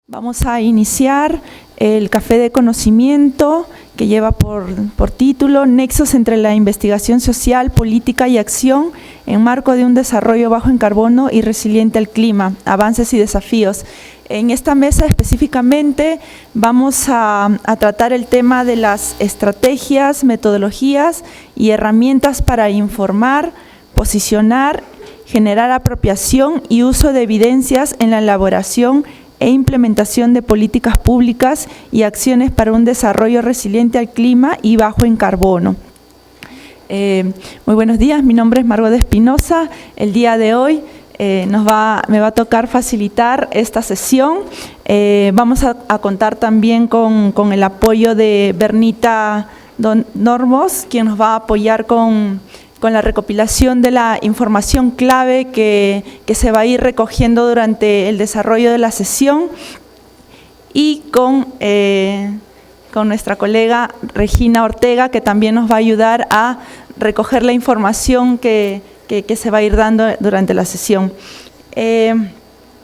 Vamos a iniciar el café de conocimiento que lleva por título Nexos entre la investigación social, política y acción en marco de un desarrollo bajo en carbono y resiliente al clima, avances y desafíos. En esta mesa específicamente vamos a tratar el tema de las estrategias, metodologías y herramientas para informar, posicionar, generar apropiación y uso de evidencias en la elaboración e implementación de políticas públicas y acciones para un desarrollo resiliente al clima y bajo en carbono. Muy buenos días, mi nombre es Margot Espinosa. El día de hoy me va a tocar facilitar esta sesión. Vamos a contar también con el apoyo de Bernita Normos, quien nos va a apoyar con la recopilación de la información clave que se va a ir recogiendo durante el desarrollo de la sesión, y con nuestra colega Regina Ortega, que también nos va a ayudar a recoger la información que se va a ir dando durante la sesión.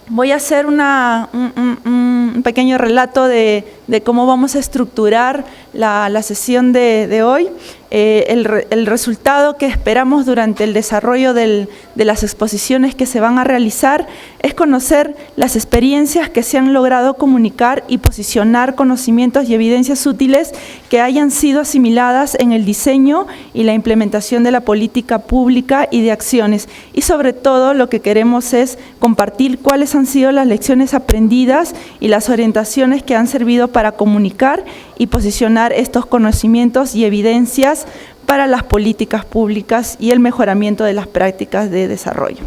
Voy a hacer un pequeño relato de cómo vamos a estructurar la sesión de hoy. El resultado que esperamos durante el desarrollo de las exposiciones que se van a realizar es conocer las experiencias que se han logrado comunicar y posicionar conocimientos y evidencias útiles que hayan sido asimiladas en el diseño y la implementación de la política pública y de acciones. Y sobre todo lo que queremos es compartir cuáles han sido las lecciones aprendidas y las orientaciones que han servido para comunicar y posicionar estos conocimientos y evidencias para las políticas públicas y el mejoramiento de las prácticas de desarrollo.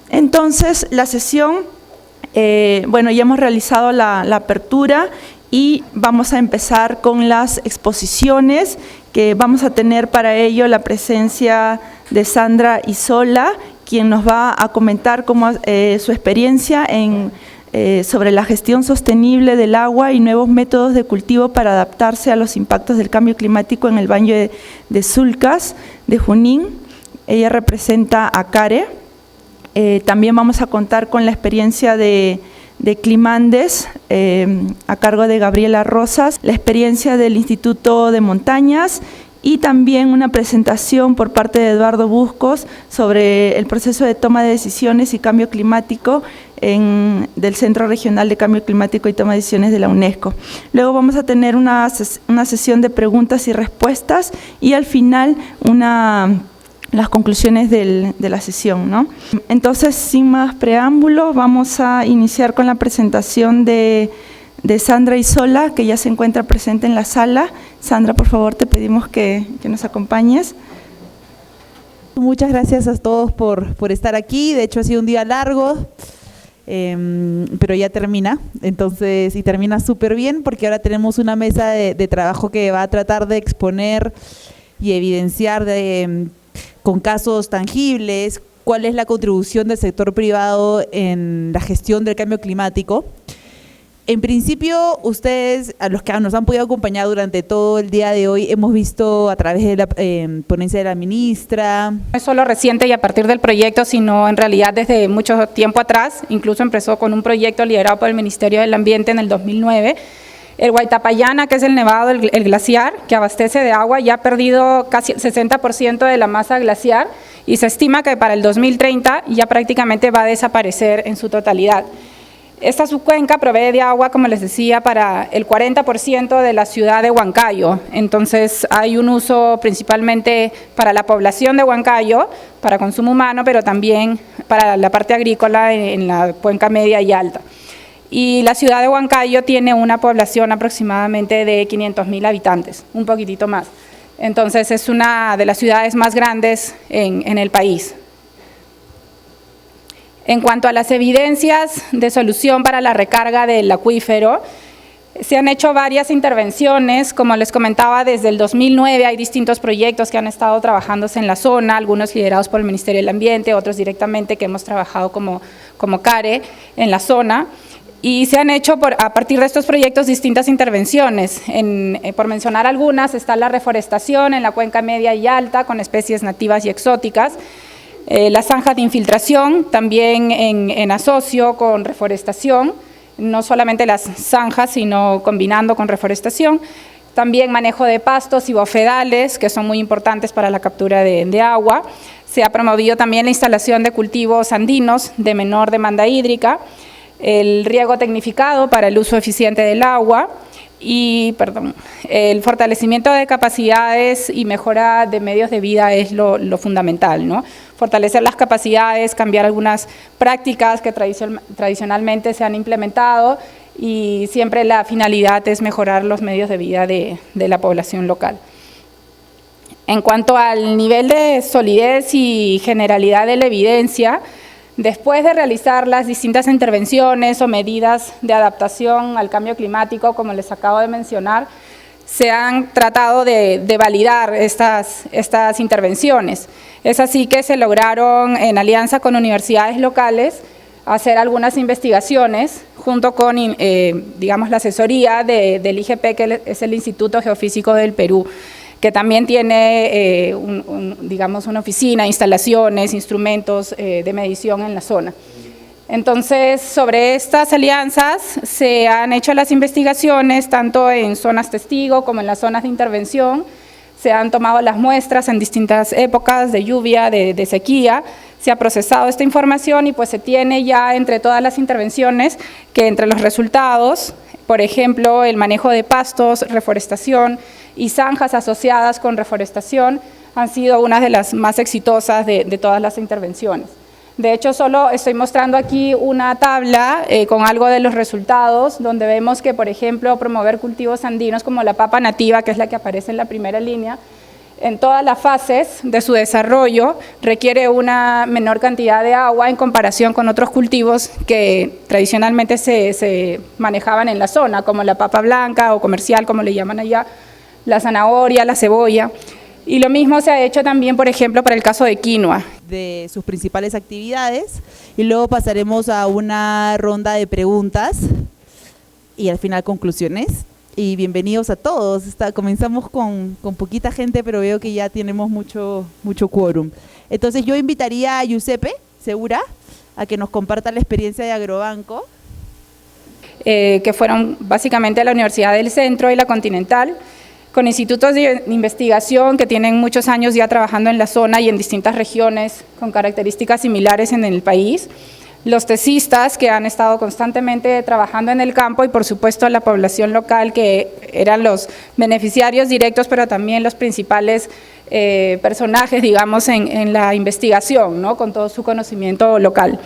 Entonces, la sesión, ya hemos realizado la apertura y vamos a empezar con las exposiciones, que vamos a tener para ello la presencia de Sandra Isola, quien nos va a comentar su experiencia sobre la gestión sostenible del agua y nuevos métodos de cultivo para adaptarse a los impactos del cambio climático en el Valle de Sulcas, de Junín. Ella representa a CARE. También vamos a contar con la experiencia de Climandes, a cargo de Gabriela Rosas, la experiencia del Instituto de Montañas, y también una presentación por parte de Eduardo Buscos sobre el proceso de toma de decisiones y cambio climático del Centro Regional de Cambio Climático y Toma de Decisiones de la UNESCO. Luego vamos a tener una sesión de preguntas y respuestas, y al final las conclusiones de la sesión, ¿no? Entonces, sin más preámbulo, vamos a iniciar con la presentación de Sandra Isola, que ya se encuentra presente en la sala. Sandra, por favor, te pedimos que nos acompañes. Muchas gracias a todos por estar aquí. De hecho, ha sido un día largo, pero ya termina. Entonces, y termina súper bien, porque ahora tenemos una mesa de trabajo que va a tratar de exponer y evidenciar con casos tangibles cuál es la contribución del sector privado en la gestión del cambio climático. En principio, ustedes, a los que nos han podido acompañar durante todo el día de hoy, hemos visto a través de la ponencia de la ministra. No es solo reciente y a partir del proyecto, sino en realidad desde mucho tiempo atrás. Incluso empezó con un proyecto liderado por el Ministerio del Ambiente en el 2009. El Huaytapallana, que es el nevado, el glaciar, que abastece de agua, ya ha perdido casi el 60% de la masa glaciar, y se estima que para el 2030 ya prácticamente va a desaparecer en su totalidad. Esta subcuenca provee de agua, como les decía, para el 40% de la ciudad de Huancayo. Entonces, hay un uso principalmente para la población de Huancayo, para consumo humano, pero también para la parte agrícola en la cuenca media y alta. Y la ciudad de Huancayo tiene una población aproximadamente de 500.000 habitantes, un poquitito más. Entonces, es una de las ciudades más grandes en el país. En cuanto a las evidencias de solución para la recarga del acuífero, se han hecho varias intervenciones. Como les comentaba, desde el 2009 hay distintos proyectos que han estado trabajándose en la zona, algunos liderados por el Ministerio del Ambiente, otros directamente que hemos trabajado como CARE en la zona. Y se han hecho a partir de estos proyectos distintas intervenciones. Por mencionar algunas, está la reforestación en la cuenca media y alta con especies nativas y exóticas, la zanja de infiltración, también en asocio con reforestación, no solamente las zanjas, sino combinando con reforestación. También manejo de pastos y bofedales, que son muy importantes para la captura de agua. Se ha promovido también la instalación de cultivos andinos de menor demanda hídrica, el riego tecnificado para el uso eficiente del agua y, el fortalecimiento de capacidades y mejora de medios de vida es lo fundamental, ¿no? Fortalecer las capacidades, cambiar algunas prácticas que tradicionalmente se han implementado y siempre la finalidad es mejorar los medios de vida de la población local. En cuanto al nivel de solidez y generalidad de la evidencia, después de realizar las distintas intervenciones o medidas de adaptación al cambio climático, como les acabo de mencionar, se han tratado de validar estas intervenciones. Es así que se lograron, en alianza con universidades locales, hacer algunas investigaciones junto con, digamos, la asesoría del IGP, que es el Instituto Geofísico del Perú, que también tiene, digamos, una oficina, instalaciones, instrumentos de medición en la zona. Entonces, sobre estas alianzas se han hecho las investigaciones tanto en zonas testigo como en las zonas de intervención. Se han tomado las muestras en distintas épocas de lluvia, de sequía, se ha procesado esta información y pues se tiene ya entre todas las intervenciones que entre los resultados, por ejemplo, el manejo de pastos, reforestación y zanjas asociadas con reforestación han sido unas de las más exitosas de todas las intervenciones. De hecho, solo estoy mostrando aquí una tabla con algo de los resultados, donde vemos que, por ejemplo, promover cultivos andinos como la papa nativa, que es la que aparece en la primera línea, en todas las fases de su desarrollo requiere una menor cantidad de agua en comparación con otros cultivos que tradicionalmente se manejaban en la zona, como la papa blanca o comercial, como le llaman allá, la zanahoria, la cebolla. Y lo mismo se ha hecho también, por ejemplo, para el caso de quinoa. De sus principales actividades y luego pasaremos a una ronda de preguntas y al final conclusiones. Y bienvenidos a todos. Comenzamos con poquita gente, pero veo que ya tenemos mucho quórum. Entonces yo invitaría a Giuseppe Segura a que nos comparta la experiencia de Agrobanco. Que fueron básicamente la Universidad del Centro y la Continental, con institutos de investigación que tienen muchos años ya trabajando en la zona y en distintas regiones con características similares en el país, los tesistas que han estado constantemente trabajando en el campo y por supuesto la población local que eran los beneficiarios directos, pero también los principales personajes, digamos, en la investigación, ¿no? Con todo su conocimiento local.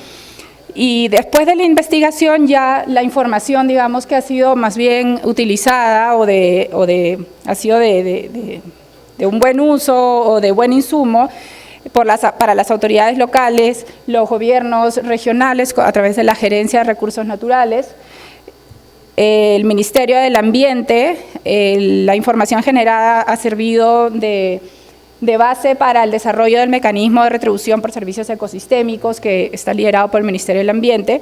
Y después de la investigación ya la información, digamos, que ha sido más bien utilizada ha sido de un buen uso o de buen insumo para las autoridades locales, los gobiernos regionales a través de la Gerencia de Recursos Naturales, el Ministerio del Ambiente. La información generada ha servido de base para el desarrollo del mecanismo de retribución por servicios ecosistémicos que está liderado por el Ministerio del Ambiente.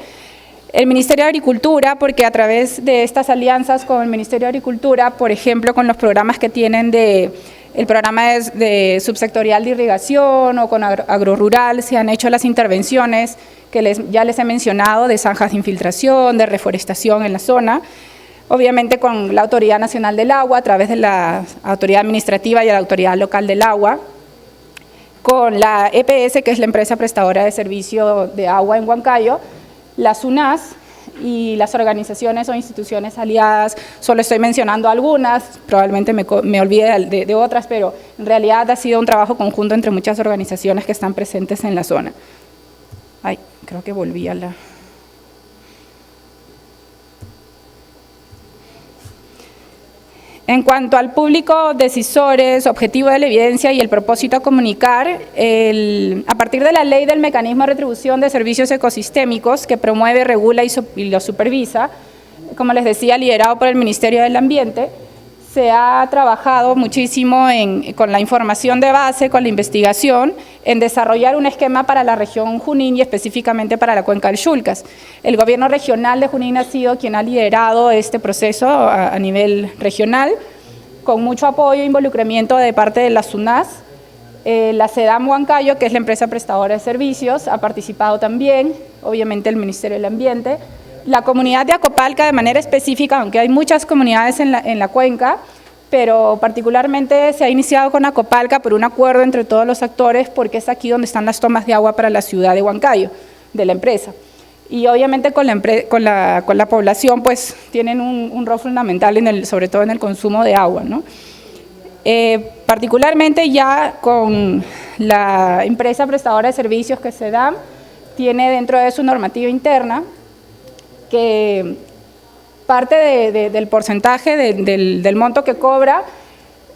El Ministerio de Agricultura, porque a través de estas alianzas con el Ministerio de Agricultura, por ejemplo, con los programas que tienen el programa de subsectorial de irrigación o con agrorural, se han hecho las intervenciones que ya les he mencionado de zanjas de infiltración, de reforestación en la zona. Obviamente con la Autoridad Nacional del Agua, a través de la Autoridad Administrativa y la Autoridad Local del Agua, con la EPS, que es la empresa prestadora de servicio de agua en Huancayo, la SUNAS y las organizaciones o instituciones aliadas. Solo estoy mencionando algunas, probablemente me olvide de otras, pero en realidad ha sido un trabajo conjunto entre muchas organizaciones que están presentes en la zona. Ay, creo que volví a la... En cuanto al público, decisores, objetivo de la evidencia y el propósito a comunicar, a partir de la ley del mecanismo de retribución de servicios ecosistémicos que promueve, regula y lo supervisa, como les decía, liderado por el Ministerio del Ambiente, se ha trabajado muchísimo con la información de base, con la investigación, en desarrollar un esquema para la región Junín y específicamente para la cuenca del Chulcas. El gobierno regional de Junín ha sido quien ha liderado este proceso a nivel regional, con mucho apoyo e involucramiento de parte de la SUNAS. La SEDAM Huancayo, que es la empresa prestadora de servicios, ha participado también, obviamente el Ministerio del Ambiente, La comunidad de Acopalca de manera específica, aunque hay muchas comunidades en la cuenca, pero particularmente se ha iniciado con Acopalca por un acuerdo entre todos los actores, porque es aquí donde están las tomas de agua para la ciudad de Huancayo, de la empresa. Y obviamente con la población pues tienen un rol fundamental, sobre todo en el consumo de agua, ¿no? Particularmente ya con la empresa prestadora de servicios que se da, tiene dentro de su normativa interna que parte del porcentaje del monto que cobra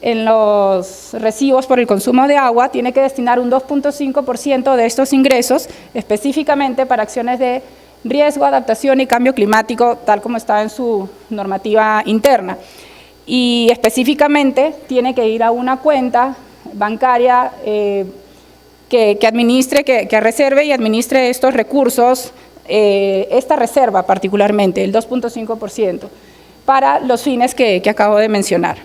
en los recibos por el consumo de agua, tiene que destinar un 2.5% de estos ingresos específicamente para acciones de riesgo, adaptación y cambio climático, tal como está en su normativa interna. Y específicamente tiene que ir a una cuenta bancaria que administre, que reserve y administre estos recursos, esta reserva particularmente, el 2.5%, para los fines que acabo de mencionar.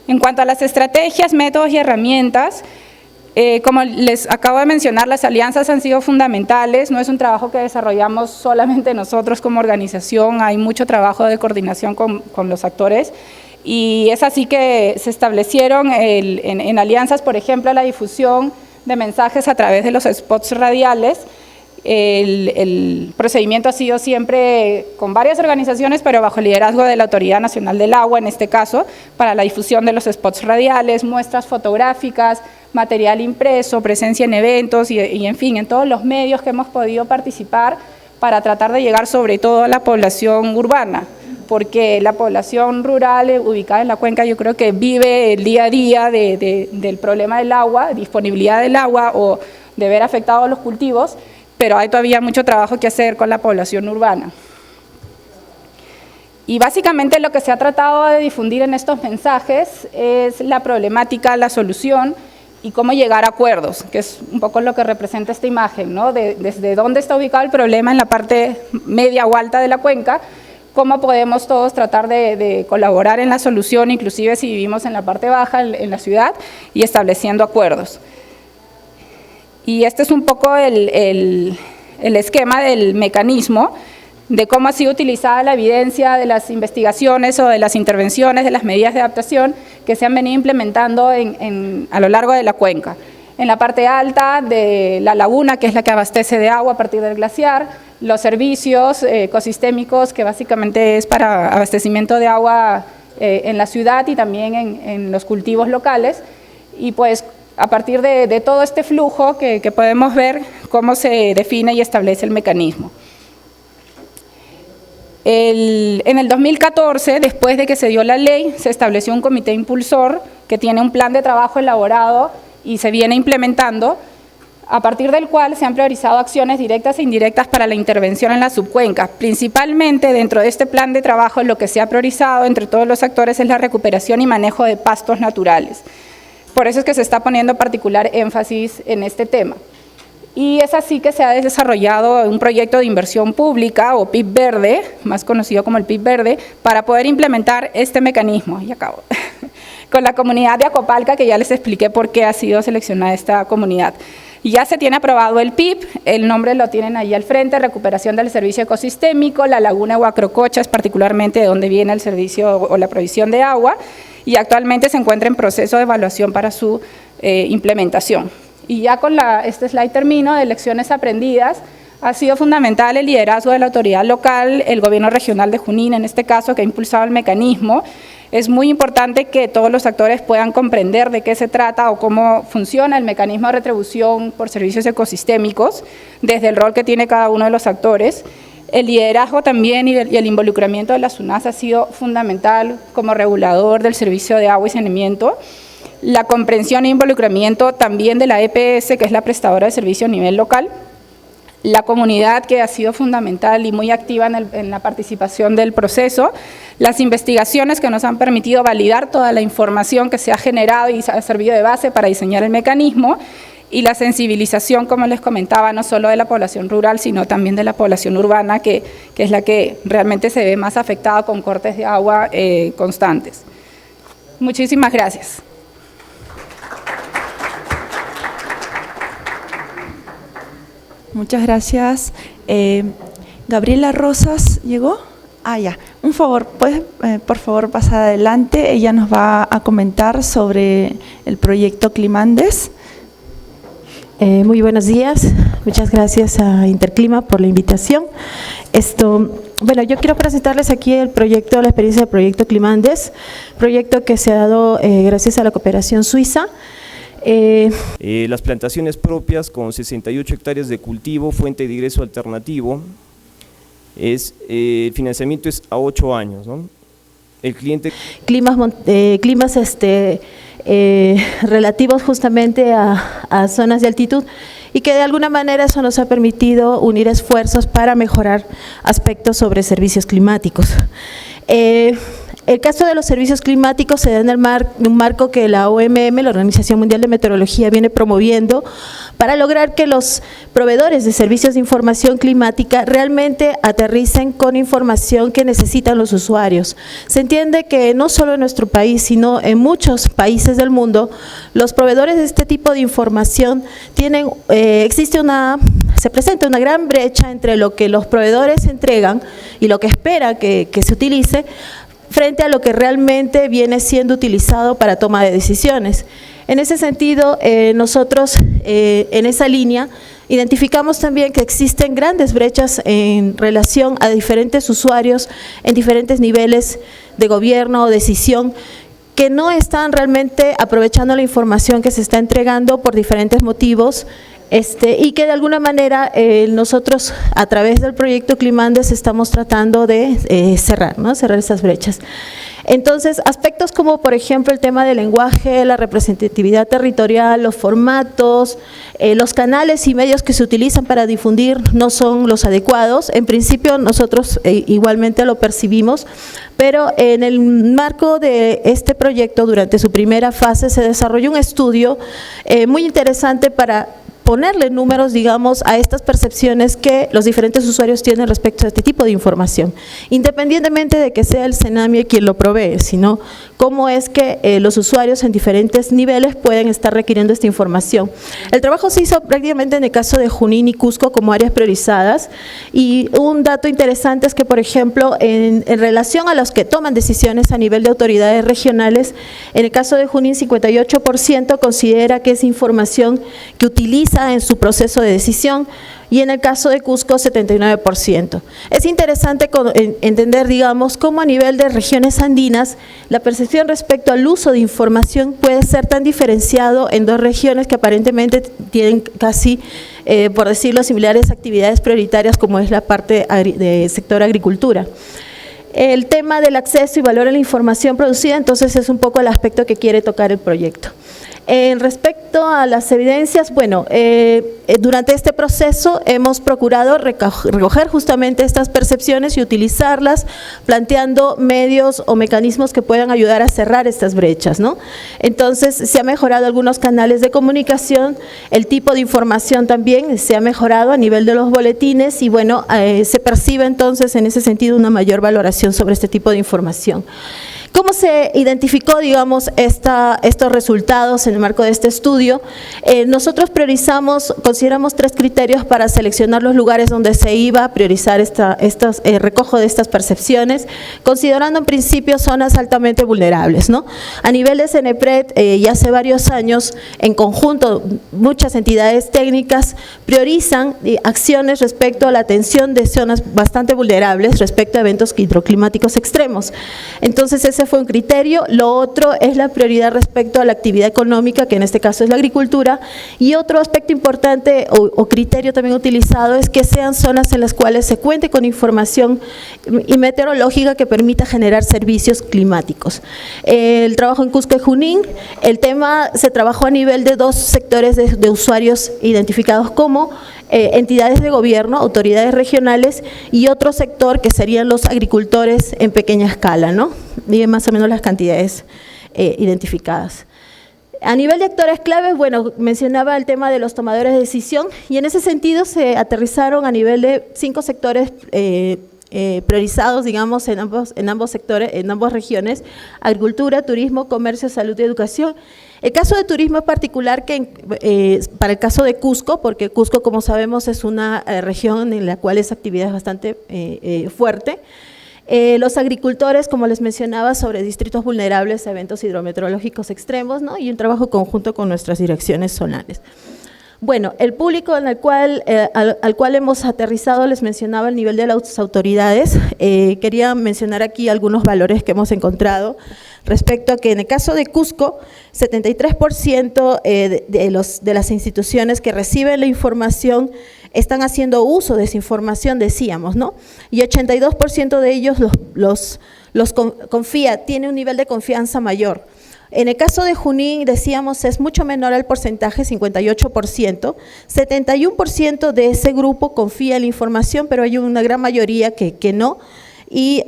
En cuanto a las estrategias, métodos y herramientas, como les acabo de mencionar, las alianzas han sido fundamentales, no es un trabajo que desarrollamos solamente nosotros como organización, hay mucho trabajo de coordinación con los actores, y es así que se establecieron en alianzas, por ejemplo, la difusión de mensajes a través de los spots radiales. El procedimiento ha sido siempre con varias organizaciones, pero bajo el liderazgo de la Autoridad Nacional del Agua, en este caso, para la difusión de los spots radiales, muestras fotográficas, material impreso, presencia en eventos y en fin, en todos los medios que hemos podido participar para tratar de llegar sobre todo a la población urbana, porque la población rural ubicada en la cuenca yo creo que vive el día a día del problema del agua, disponibilidad del agua o de ver afectados los cultivos, pero hay todavía mucho trabajo que hacer con la población urbana. Y básicamente lo que se ha tratado de difundir en estos mensajes es la problemática, la solución y cómo llegar a acuerdos, que es un poco lo que representa esta imagen, ¿no? Desde dónde está ubicado el problema en la parte media o alta de la cuenca, cómo podemos todos tratar de colaborar en la solución, inclusive si vivimos en la parte baja, en la ciudad, y estableciendo acuerdos. Y este es un poco el esquema del mecanismo, de cómo ha sido utilizada la evidencia de las investigaciones o de las intervenciones, de las medidas de adaptación que se han venido implementando a lo largo de la cuenca. En la parte alta de la laguna, que es la que abastece de agua a partir del glaciar, los servicios ecosistémicos, que básicamente es para abastecimiento de agua en la ciudad y también en los cultivos locales, y pues a partir de todo este flujo que podemos ver cómo se define y establece el mecanismo. En el 2014, después de que se dio la ley, se estableció un comité impulsor que tiene un plan de trabajo elaborado y se viene implementando, a partir del cual se han priorizado acciones directas e indirectas para la intervención en la subcuenca. Principalmente dentro de este plan de trabajo lo que se ha priorizado entre todos los actores es la recuperación y manejo de pastos naturales. Por eso es que se está poniendo particular énfasis en este tema. Y es así que se ha desarrollado un proyecto de inversión pública o PIB verde, más conocido como el PIB verde, para poder implementar este mecanismo. Y acabo. Con la comunidad de Acopalca, que ya les expliqué por qué ha sido seleccionada esta comunidad. Ya se tiene aprobado el PIB, el nombre lo tienen ahí al frente, recuperación del servicio ecosistémico, la laguna Huacrocochas, particularmente de donde viene el servicio o la provisión de agua, y actualmente se encuentra en proceso de evaluación para su implementación. Y ya con este slide termino, de lecciones aprendidas, ha sido fundamental el liderazgo de la autoridad local, el gobierno regional de Junín, en este caso, que ha impulsado el mecanismo. Es muy importante que todos los actores puedan comprender de qué se trata o cómo funciona el mecanismo de retribución por servicios ecosistémicos, desde el rol que tiene cada uno de los actores. El liderazgo también y el involucramiento de la SUNAS ha sido fundamental como regulador del servicio de agua y saneamiento. La comprensión e involucramiento también de la EPS, que es la prestadora de servicio a nivel local. La comunidad, que ha sido fundamental y muy activa en la participación del proceso. Las investigaciones que nos han permitido validar toda la información que se ha generado y ha servido de base para diseñar el mecanismo. Y la sensibilización, como les comentaba, no solo de la población rural, sino también de la población urbana, que es la que realmente se ve más afectada con cortes de agua constantes. Muchísimas gracias. Muchas gracias. Gabriela Rosas, ¿llegó? Ah, ya. Un favor, ¿puedes por favor pasar adelante? Ella nos va a comentar sobre el proyecto Climandes. Muy buenos días, muchas gracias a Interclima por la invitación. Bueno, yo quiero presentarles aquí el proyecto, la experiencia del proyecto Climandes, proyecto que se ha dado gracias a la cooperación suiza. Las plantaciones propias con 68 hectáreas de cultivo, fuente de ingreso alternativo, el financiamiento es a 8 años, ¿no? El cliente… Climas relativos justamente a zonas de altitud y que de alguna manera eso nos ha permitido unir esfuerzos para mejorar aspectos sobre servicios climáticos. El caso de los servicios climáticos se da en un marco que la OMM, la Organización Mundial de Meteorología, viene promoviendo para lograr que los proveedores de servicios de información climática realmente aterricen con información que necesitan los usuarios. Se entiende que no solo en nuestro país, sino en muchos países del mundo, los proveedores de este tipo de información se presenta una gran brecha entre lo que los proveedores entregan y lo que espera que se utilice, frente a lo que realmente viene siendo utilizado para toma de decisiones. En ese sentido, nosotros en esa línea identificamos también que existen grandes brechas en relación a diferentes usuarios en diferentes niveles de gobierno o decisión que no están realmente aprovechando la información que se está entregando por diferentes motivos, y que de alguna manera nosotros a través del proyecto Climandes estamos tratando de cerrar esas brechas. Entonces, aspectos como por ejemplo el tema del lenguaje, la representatividad territorial, los formatos, los canales y medios que se utilizan para difundir no son los adecuados. En principio nosotros igualmente lo percibimos, pero en el marco de este proyecto, durante su primera fase, se desarrolló un estudio muy interesante para ponerle números, digamos, a estas percepciones que los diferentes usuarios tienen respecto a este tipo de información, independientemente de que sea el CENAMIE quien lo provee, sino cómo es que los usuarios en diferentes niveles pueden estar requiriendo esta información. El trabajo se hizo prácticamente en el caso de Junín y Cusco como áreas priorizadas, y un dato interesante es que, por ejemplo, en relación a los que toman decisiones a nivel de autoridades regionales, en el caso de Junín 58% considera que es información que utiliza en su proceso de decisión, y en el caso de Cusco 79%. Es interesante entender, digamos, cómo a nivel de regiones andinas la percepción respecto al uso de información puede ser tan diferenciado en dos regiones que aparentemente tienen casi, por decirlo, similares actividades prioritarias, como es la parte del sector agricultura. El tema del acceso y valor a la información producida, entonces, es un poco el aspecto que quiere tocar el proyecto. Respecto a las evidencias, bueno, durante este proceso hemos procurado recoger justamente estas percepciones y utilizarlas, planteando medios o mecanismos que puedan ayudar a cerrar estas brechas, ¿no? Entonces, se ha mejorado algunos canales de comunicación, el tipo de información también se ha mejorado a nivel de los boletines, y bueno, se percibe entonces en ese sentido una mayor valoración sobre este tipo de información. ¿Cómo se identificó, digamos, estos resultados en el marco de este estudio? Nosotros consideramos 3 criterios para seleccionar los lugares donde se iba a priorizar recojo de estas percepciones, considerando en principio zonas altamente vulnerables, ¿no? A nivel de CENEPRED, ya hace varios años, en conjunto, muchas entidades técnicas priorizan acciones respecto a la atención de zonas bastante vulnerables respecto a eventos hidroclimáticos extremos. Entonces, ese fue un criterio. Lo otro es la prioridad respecto a la actividad económica, que en este caso es la agricultura, y otro aspecto importante o criterio también utilizado es que sean zonas en las cuales se cuente con información y meteorológica que permita generar servicios climáticos. El trabajo en Cusco y Junín, el tema se trabajó a nivel de 2 sectores de usuarios identificados como entidades de gobierno, autoridades regionales, y otro sector que serían los agricultores en pequeña escala, ¿no? Y más o menos las cantidades identificadas. A nivel de actores claves, bueno, mencionaba el tema de los tomadores de decisión, y en ese sentido se aterrizaron a nivel de 5 sectores priorizados, digamos, en ambos sectores, en ambas regiones: agricultura, turismo, comercio, salud y educación. El caso de turismo es particular para el caso de Cusco, porque Cusco, como sabemos, es una región en la cual esa actividad es bastante fuerte. Los agricultores, como les mencionaba, sobre distritos vulnerables a eventos hidrometeorológicos extremos, ¿no? Y un trabajo conjunto con nuestras direcciones zonales. Bueno, el público al cual hemos aterrizado, les mencionaba el nivel de las autoridades. Quería mencionar aquí algunos valores que hemos encontrado respecto a que en el caso de Cusco, 73% de las instituciones que reciben la información están haciendo uso de esa información, decíamos, ¿no? Y 82% de ellos confía, tiene un nivel de confianza mayor. En el caso de Junín, decíamos, es mucho menor el porcentaje, 58%, 71% de ese grupo confía en la información, pero hay una gran mayoría que no, y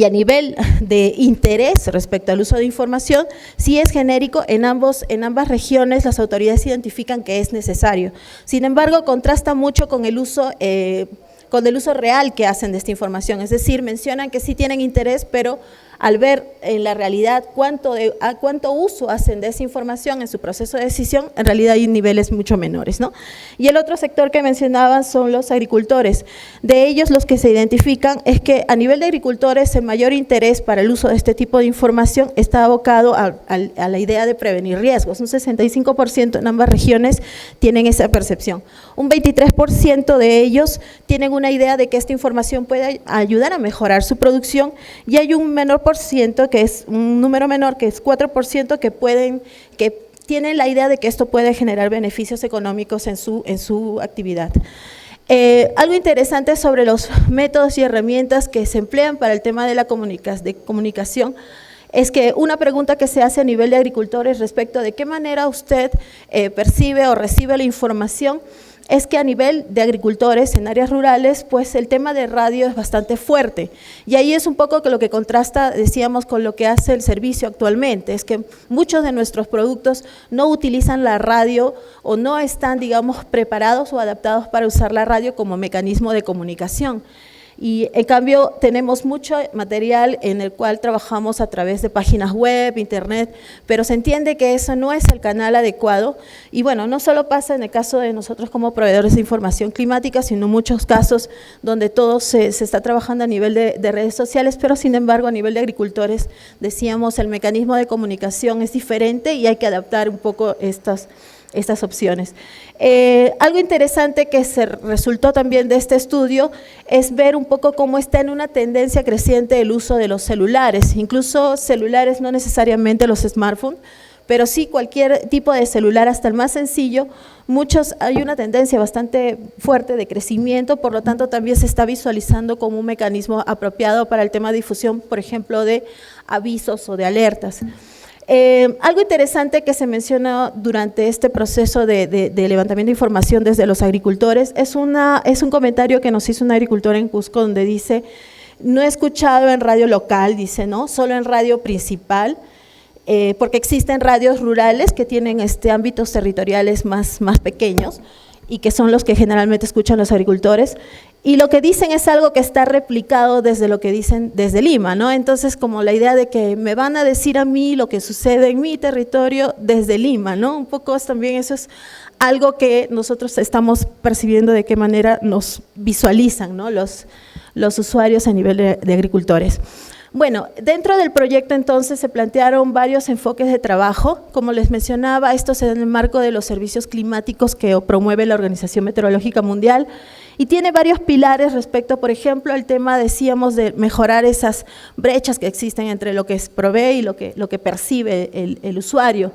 a nivel de interés respecto al uso de información, sí es genérico. En ambas regiones las autoridades identifican que es necesario. Sin embargo, contrasta mucho con el uso real que hacen de esta información, es decir, mencionan que sí tienen interés, pero al ver en la realidad cuánto uso hacen de esa información en su proceso de decisión, en realidad hay niveles mucho menores, ¿no? Y el otro sector que mencionaban son los agricultores. De ellos, los que se identifican es que a nivel de agricultores el mayor interés para el uso de este tipo de información está abocado a la idea de prevenir riesgos. Un 65% en ambas regiones tienen esa percepción. Un 23% de ellos tienen una idea de que esta información puede ayudar a mejorar su producción, y hay un menor por ciento, que es un número menor, que es 4%, que tienen la idea de que esto puede generar beneficios económicos en su actividad. Algo interesante sobre los métodos y herramientas que se emplean para el tema de la comunicación es que una pregunta que se hace a nivel de agricultores respecto de qué manera usted percibe o recibe la información, es que a nivel de agricultores en áreas rurales, pues el tema de radio es bastante fuerte, y ahí es un poco lo que contrasta, decíamos, con lo que hace el servicio actualmente. Es que muchos de nuestros productos no utilizan la radio o no están, digamos, preparados o adaptados para usar la radio como mecanismo de comunicación. Y en cambio tenemos mucho material en el cual trabajamos a través de páginas web, internet, pero se entiende que eso no es el canal adecuado. Y bueno, no solo pasa en el caso de nosotros como proveedores de información climática, sino en muchos casos donde todo se está trabajando a nivel de redes sociales, pero sin embargo a nivel de agricultores, decíamos, el mecanismo de comunicación es diferente y hay que adaptar un poco estas opciones. Algo interesante que se resultó también de este estudio es ver un poco cómo está en una tendencia creciente el uso de los celulares, incluso celulares, no necesariamente los smartphones, pero sí cualquier tipo de celular, hasta el más sencillo. Hay una tendencia bastante fuerte de crecimiento, por lo tanto también se está visualizando como un mecanismo apropiado para el tema de difusión, por ejemplo, de avisos o de alertas. Algo interesante que se menciona durante este proceso de levantamiento de información desde los agricultores es un comentario que nos hizo un agricultor en Cusco, donde dice: no he escuchado en radio local, dice, ¿no? Solo en radio principal, porque existen radios rurales que tienen ámbitos territoriales más pequeños y que son los que generalmente escuchan los agricultores. Y lo que dicen es algo que está replicado desde lo que dicen desde Lima, ¿no? Entonces, como la idea de que me van a decir a mí lo que sucede en mi territorio desde Lima, ¿no? Un poco también eso es algo que nosotros estamos percibiendo de qué manera nos visualizan, ¿no? los usuarios a nivel de agricultores. Bueno, dentro del proyecto entonces se plantearon varios enfoques de trabajo. Como les mencionaba, esto se da en el marco de los servicios climáticos que promueve la Organización Meteorológica Mundial, y tiene varios pilares respecto, por ejemplo, al tema, decíamos, de mejorar esas brechas que existen entre lo que provee y lo que percibe el usuario.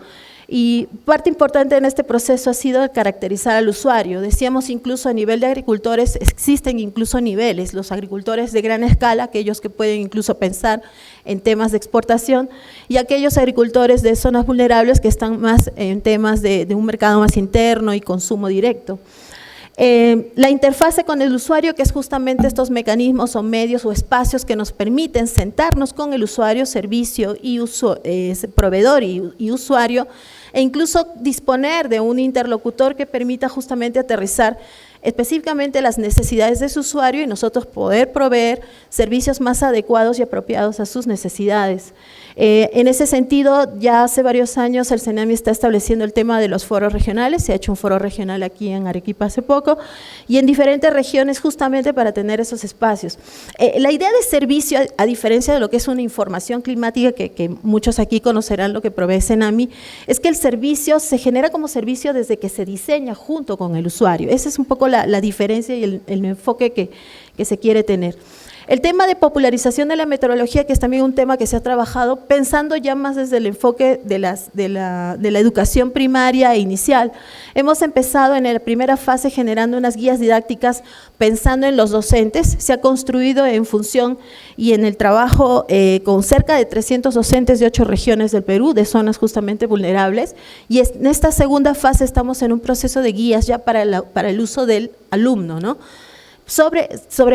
Y parte importante en este proceso ha sido caracterizar al usuario. Decíamos, incluso a nivel de agricultores existen incluso niveles: los agricultores de gran escala, aquellos que pueden incluso pensar en temas de exportación, y aquellos agricultores de zonas vulnerables que están más en temas de un mercado más interno y consumo directo. La interfase con el usuario, que es justamente estos mecanismos o medios o espacios que nos permiten sentarnos con el usuario, servicio y proveedor y usuario, e incluso disponer de un interlocutor que permita justamente aterrizar específicamente las necesidades de su usuario y nosotros poder proveer servicios más adecuados y apropiados a sus necesidades. En ese sentido, ya hace varios años el CENAMI está estableciendo el tema de los foros regionales, se ha hecho un foro regional aquí en Arequipa hace poco, y en diferentes regiones justamente para tener esos espacios. La idea de servicio, a diferencia de lo que es una información climática, que muchos aquí conocerán lo que provee CENAMI, es que el servicio se genera como servicio desde que se diseña junto con el usuario. Esa es un poco la diferencia y el enfoque que se quiere tener. El tema de popularización de la meteorología, que es también un tema que se ha trabajado pensando ya más desde el enfoque de la educación primaria e inicial. Hemos empezado en la primera fase generando unas guías didácticas pensando en los docentes. Se ha construido en función y en el trabajo con cerca de 300 docentes de 8 regiones del Perú, de zonas justamente vulnerables. Y en esta segunda fase estamos en un proceso de guías ya para el uso del alumno, ¿no? ¿Sobre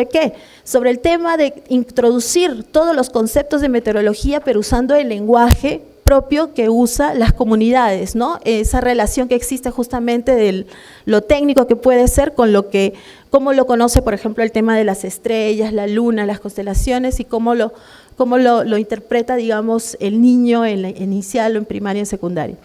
qué? Sobre el tema de introducir todos los conceptos de meteorología, pero usando el lenguaje propio que usan las comunidades, ¿no? Esa relación que existe justamente de lo técnico que puede ser con cómo lo conoce, por ejemplo, el tema de las estrellas, la luna, las constelaciones y cómo lo interpreta, digamos, el niño en la inicial o en primaria y en secundaria.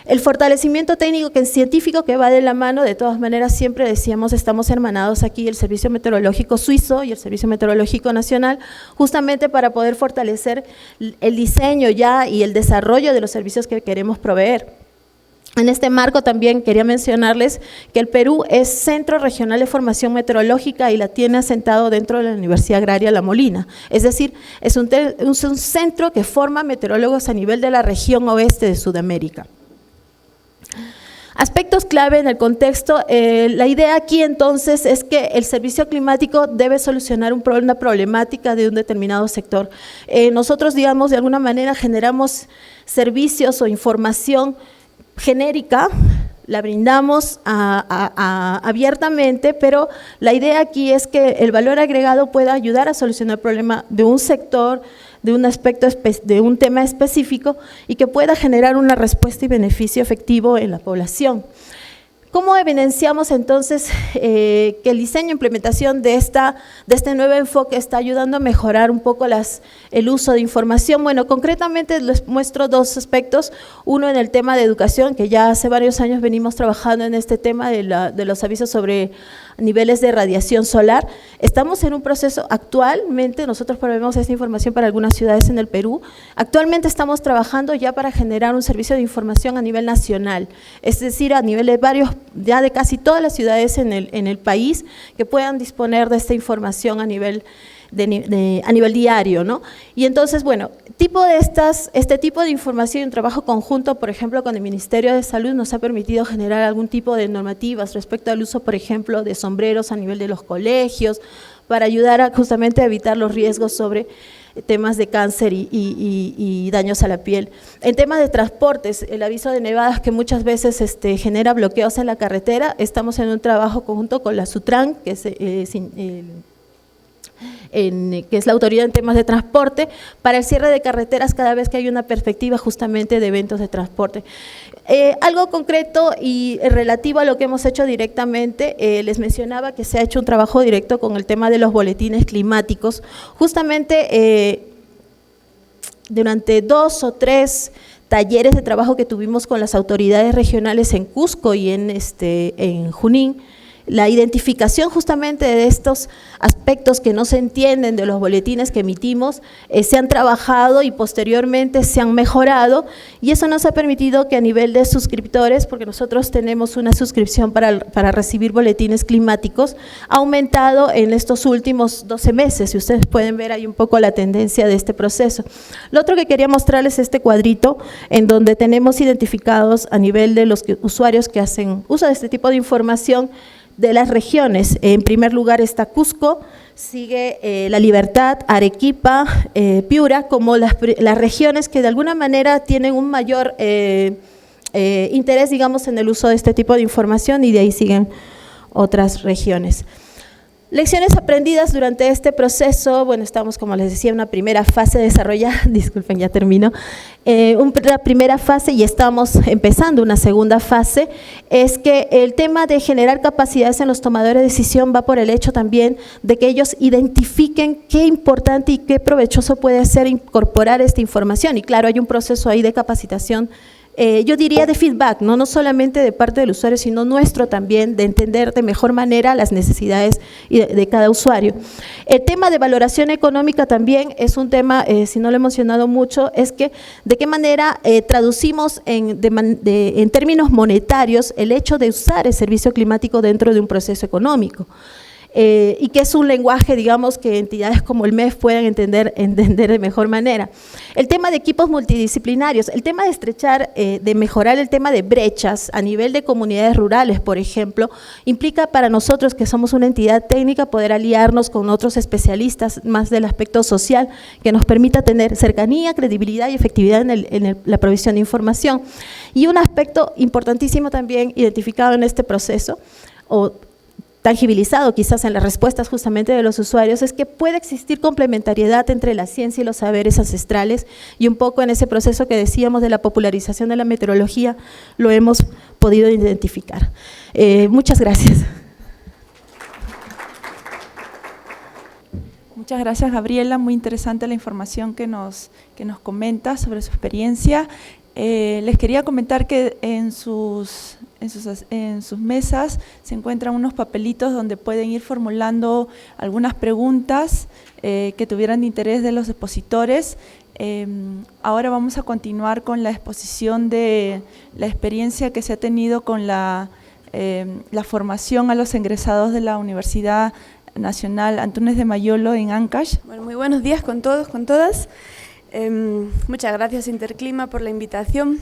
El fortalecimiento técnico científico que va de la mano, de todas maneras siempre decíamos, estamos hermanados aquí el Servicio Meteorológico Suizo y el Servicio Meteorológico Nacional, justamente para poder fortalecer el diseño ya y el desarrollo de los servicios que queremos proveer. En este marco también quería mencionarles que el Perú es Centro Regional de Formación Meteorológica y la tiene asentado dentro de la Universidad Agraria La Molina. Es decir, es un centro que forma meteorólogos a nivel de la región oeste de Sudamérica. Aspectos clave en el contexto, la idea aquí entonces es que el servicio climático debe solucionar una problemática de un determinado sector. Nosotros, digamos, de alguna manera generamos servicios o información genérica, la brindamos abiertamente, pero la idea aquí es que el valor agregado pueda ayudar a solucionar el problema de un sector, de un aspecto, de un tema específico y que pueda generar una respuesta y beneficio efectivo en la población. ¿Cómo evidenciamos entonces que el diseño e implementación de este nuevo enfoque está ayudando a mejorar un poco el uso de información? Bueno, concretamente les muestro dos aspectos. Uno en el tema de educación, que ya hace varios años venimos trabajando en este tema de los avisos sobre niveles de radiación solar. Estamos en un proceso actualmente, nosotros proveemos esta información para algunas ciudades en el Perú. Actualmente estamos trabajando ya para generar un servicio de información a nivel nacional, es decir, a nivel de ya de casi todas las ciudades en el país que puedan disponer de esta información a nivel diario, ¿no? Y entonces, bueno, este tipo de información y un trabajo conjunto, por ejemplo, con el Ministerio de Salud nos ha permitido generar algún tipo de normativas respecto al uso, por ejemplo, de sombreros a nivel de los colegios, para ayudar justamente a evitar los riesgos sobre temas de cáncer y daños a la piel. En temas de transportes, el aviso de nevadas que muchas veces genera bloqueos en la carretera, estamos en un trabajo conjunto con la SUTRAN, que es la autoridad en temas de transporte, para el cierre de carreteras cada vez que hay una perspectiva justamente de eventos de transporte. Algo concreto y relativo a lo que hemos hecho directamente, les mencionaba que se ha hecho un trabajo directo con el tema de los boletines climáticos. Justamente durante 2 o 3 talleres de trabajo que tuvimos con las autoridades regionales en Cusco y en Junín, la identificación justamente de estos aspectos que no se entienden de los boletines que emitimos, se han trabajado y posteriormente se han mejorado, y eso nos ha permitido que a nivel de suscriptores, porque nosotros tenemos una suscripción para recibir boletines climáticos, ha aumentado en estos últimos 12 meses, y ustedes pueden ver ahí un poco la tendencia de este proceso. Lo otro que quería mostrarles es este cuadrito, en donde tenemos identificados a nivel de los usuarios que hacen uso de este tipo de información, de las regiones. En primer lugar está Cusco, sigue La Libertad, Arequipa, Piura, como las regiones que de alguna manera tienen un mayor interés, digamos, en el uso de este tipo de información, y de ahí siguen otras regiones. Lecciones aprendidas durante este proceso, bueno, estamos, como les decía, en una primera fase desarrollada, disculpen, ya termino, una primera fase y estamos empezando una segunda fase, es que el tema de generar capacidades en los tomadores de decisión va por el hecho también de que ellos identifiquen qué importante y qué provechoso puede ser incorporar esta información, y claro, hay un proceso ahí de capacitación, yo diría de feedback, no solamente de parte del usuario, sino nuestro también, de entender de mejor manera las necesidades de cada usuario. El tema de valoración económica también es un tema, si no lo he mencionado mucho, es que de qué manera traducimos en términos monetarios el hecho de usar el servicio climático dentro de un proceso económico. Y que es un lenguaje, digamos, que entidades como el MEF puedan entender de mejor manera. El tema de equipos multidisciplinarios, el tema de estrechar, de mejorar el tema de brechas a nivel de comunidades rurales, por ejemplo, implica para nosotros, que somos una entidad técnica, poder aliarnos con otros especialistas más del aspecto social, que nos permita tener cercanía, credibilidad y efectividad en la provisión de información. Y un aspecto importantísimo también identificado en este proceso, o tangibilizado quizás en las respuestas justamente de los usuarios, es que puede existir complementariedad entre la ciencia y los saberes ancestrales, y un poco en ese proceso que decíamos de la popularización de la meteorología lo hemos podido identificar. Muchas gracias. Muchas gracias, Gabriela, muy interesante la información que nos comenta sobre su experiencia. Les quería comentar que en sus mesas se encuentran unos papelitos donde pueden ir formulando algunas preguntas que tuvieran de interés de los expositores. Ahora vamos a continuar con la exposición de la experiencia que se ha tenido con la formación a los egresados de la Universidad Nacional Antúnez de Mayolo en Ancash. Bueno, muy buenos días con todos, con todas. Muchas gracias Interclima por la invitación.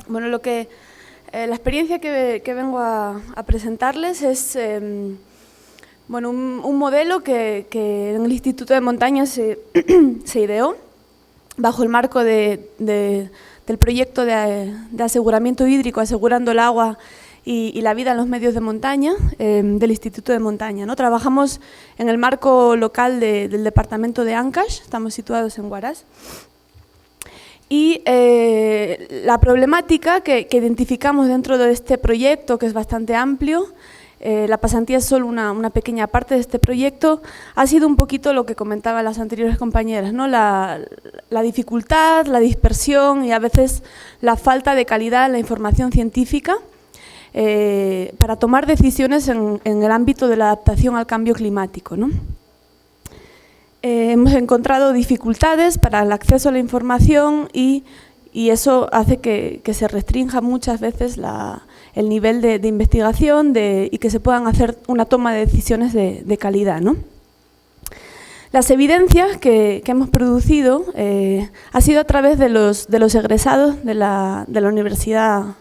Bueno, la experiencia que vengo a presentarles es bueno, un modelo que en el Instituto de Montaña se ideó bajo el marco del proyecto de aseguramiento hídrico, asegurando el agua y la vida en los medios de montaña del Instituto de Montaña, ¿no? Trabajamos en el marco local del departamento de Ancash, estamos situados en Huaraz. Y la problemática que identificamos dentro de este proyecto, que es bastante amplio, la pasantía es solo una pequeña parte de este proyecto, ha sido un poquito lo que comentaban las anteriores compañeras, ¿no? La dificultad, la dispersión y a veces la falta de calidad en la información científica para tomar decisiones en el ámbito de la adaptación al cambio climático, ¿no? Hemos encontrado dificultades para el acceso a la información y eso hace que se restrinja muchas veces el nivel de investigación y que se puedan hacer una toma de decisiones de calidad, ¿no? Las evidencias que hemos producido ha sido a través de los egresados de la Universidad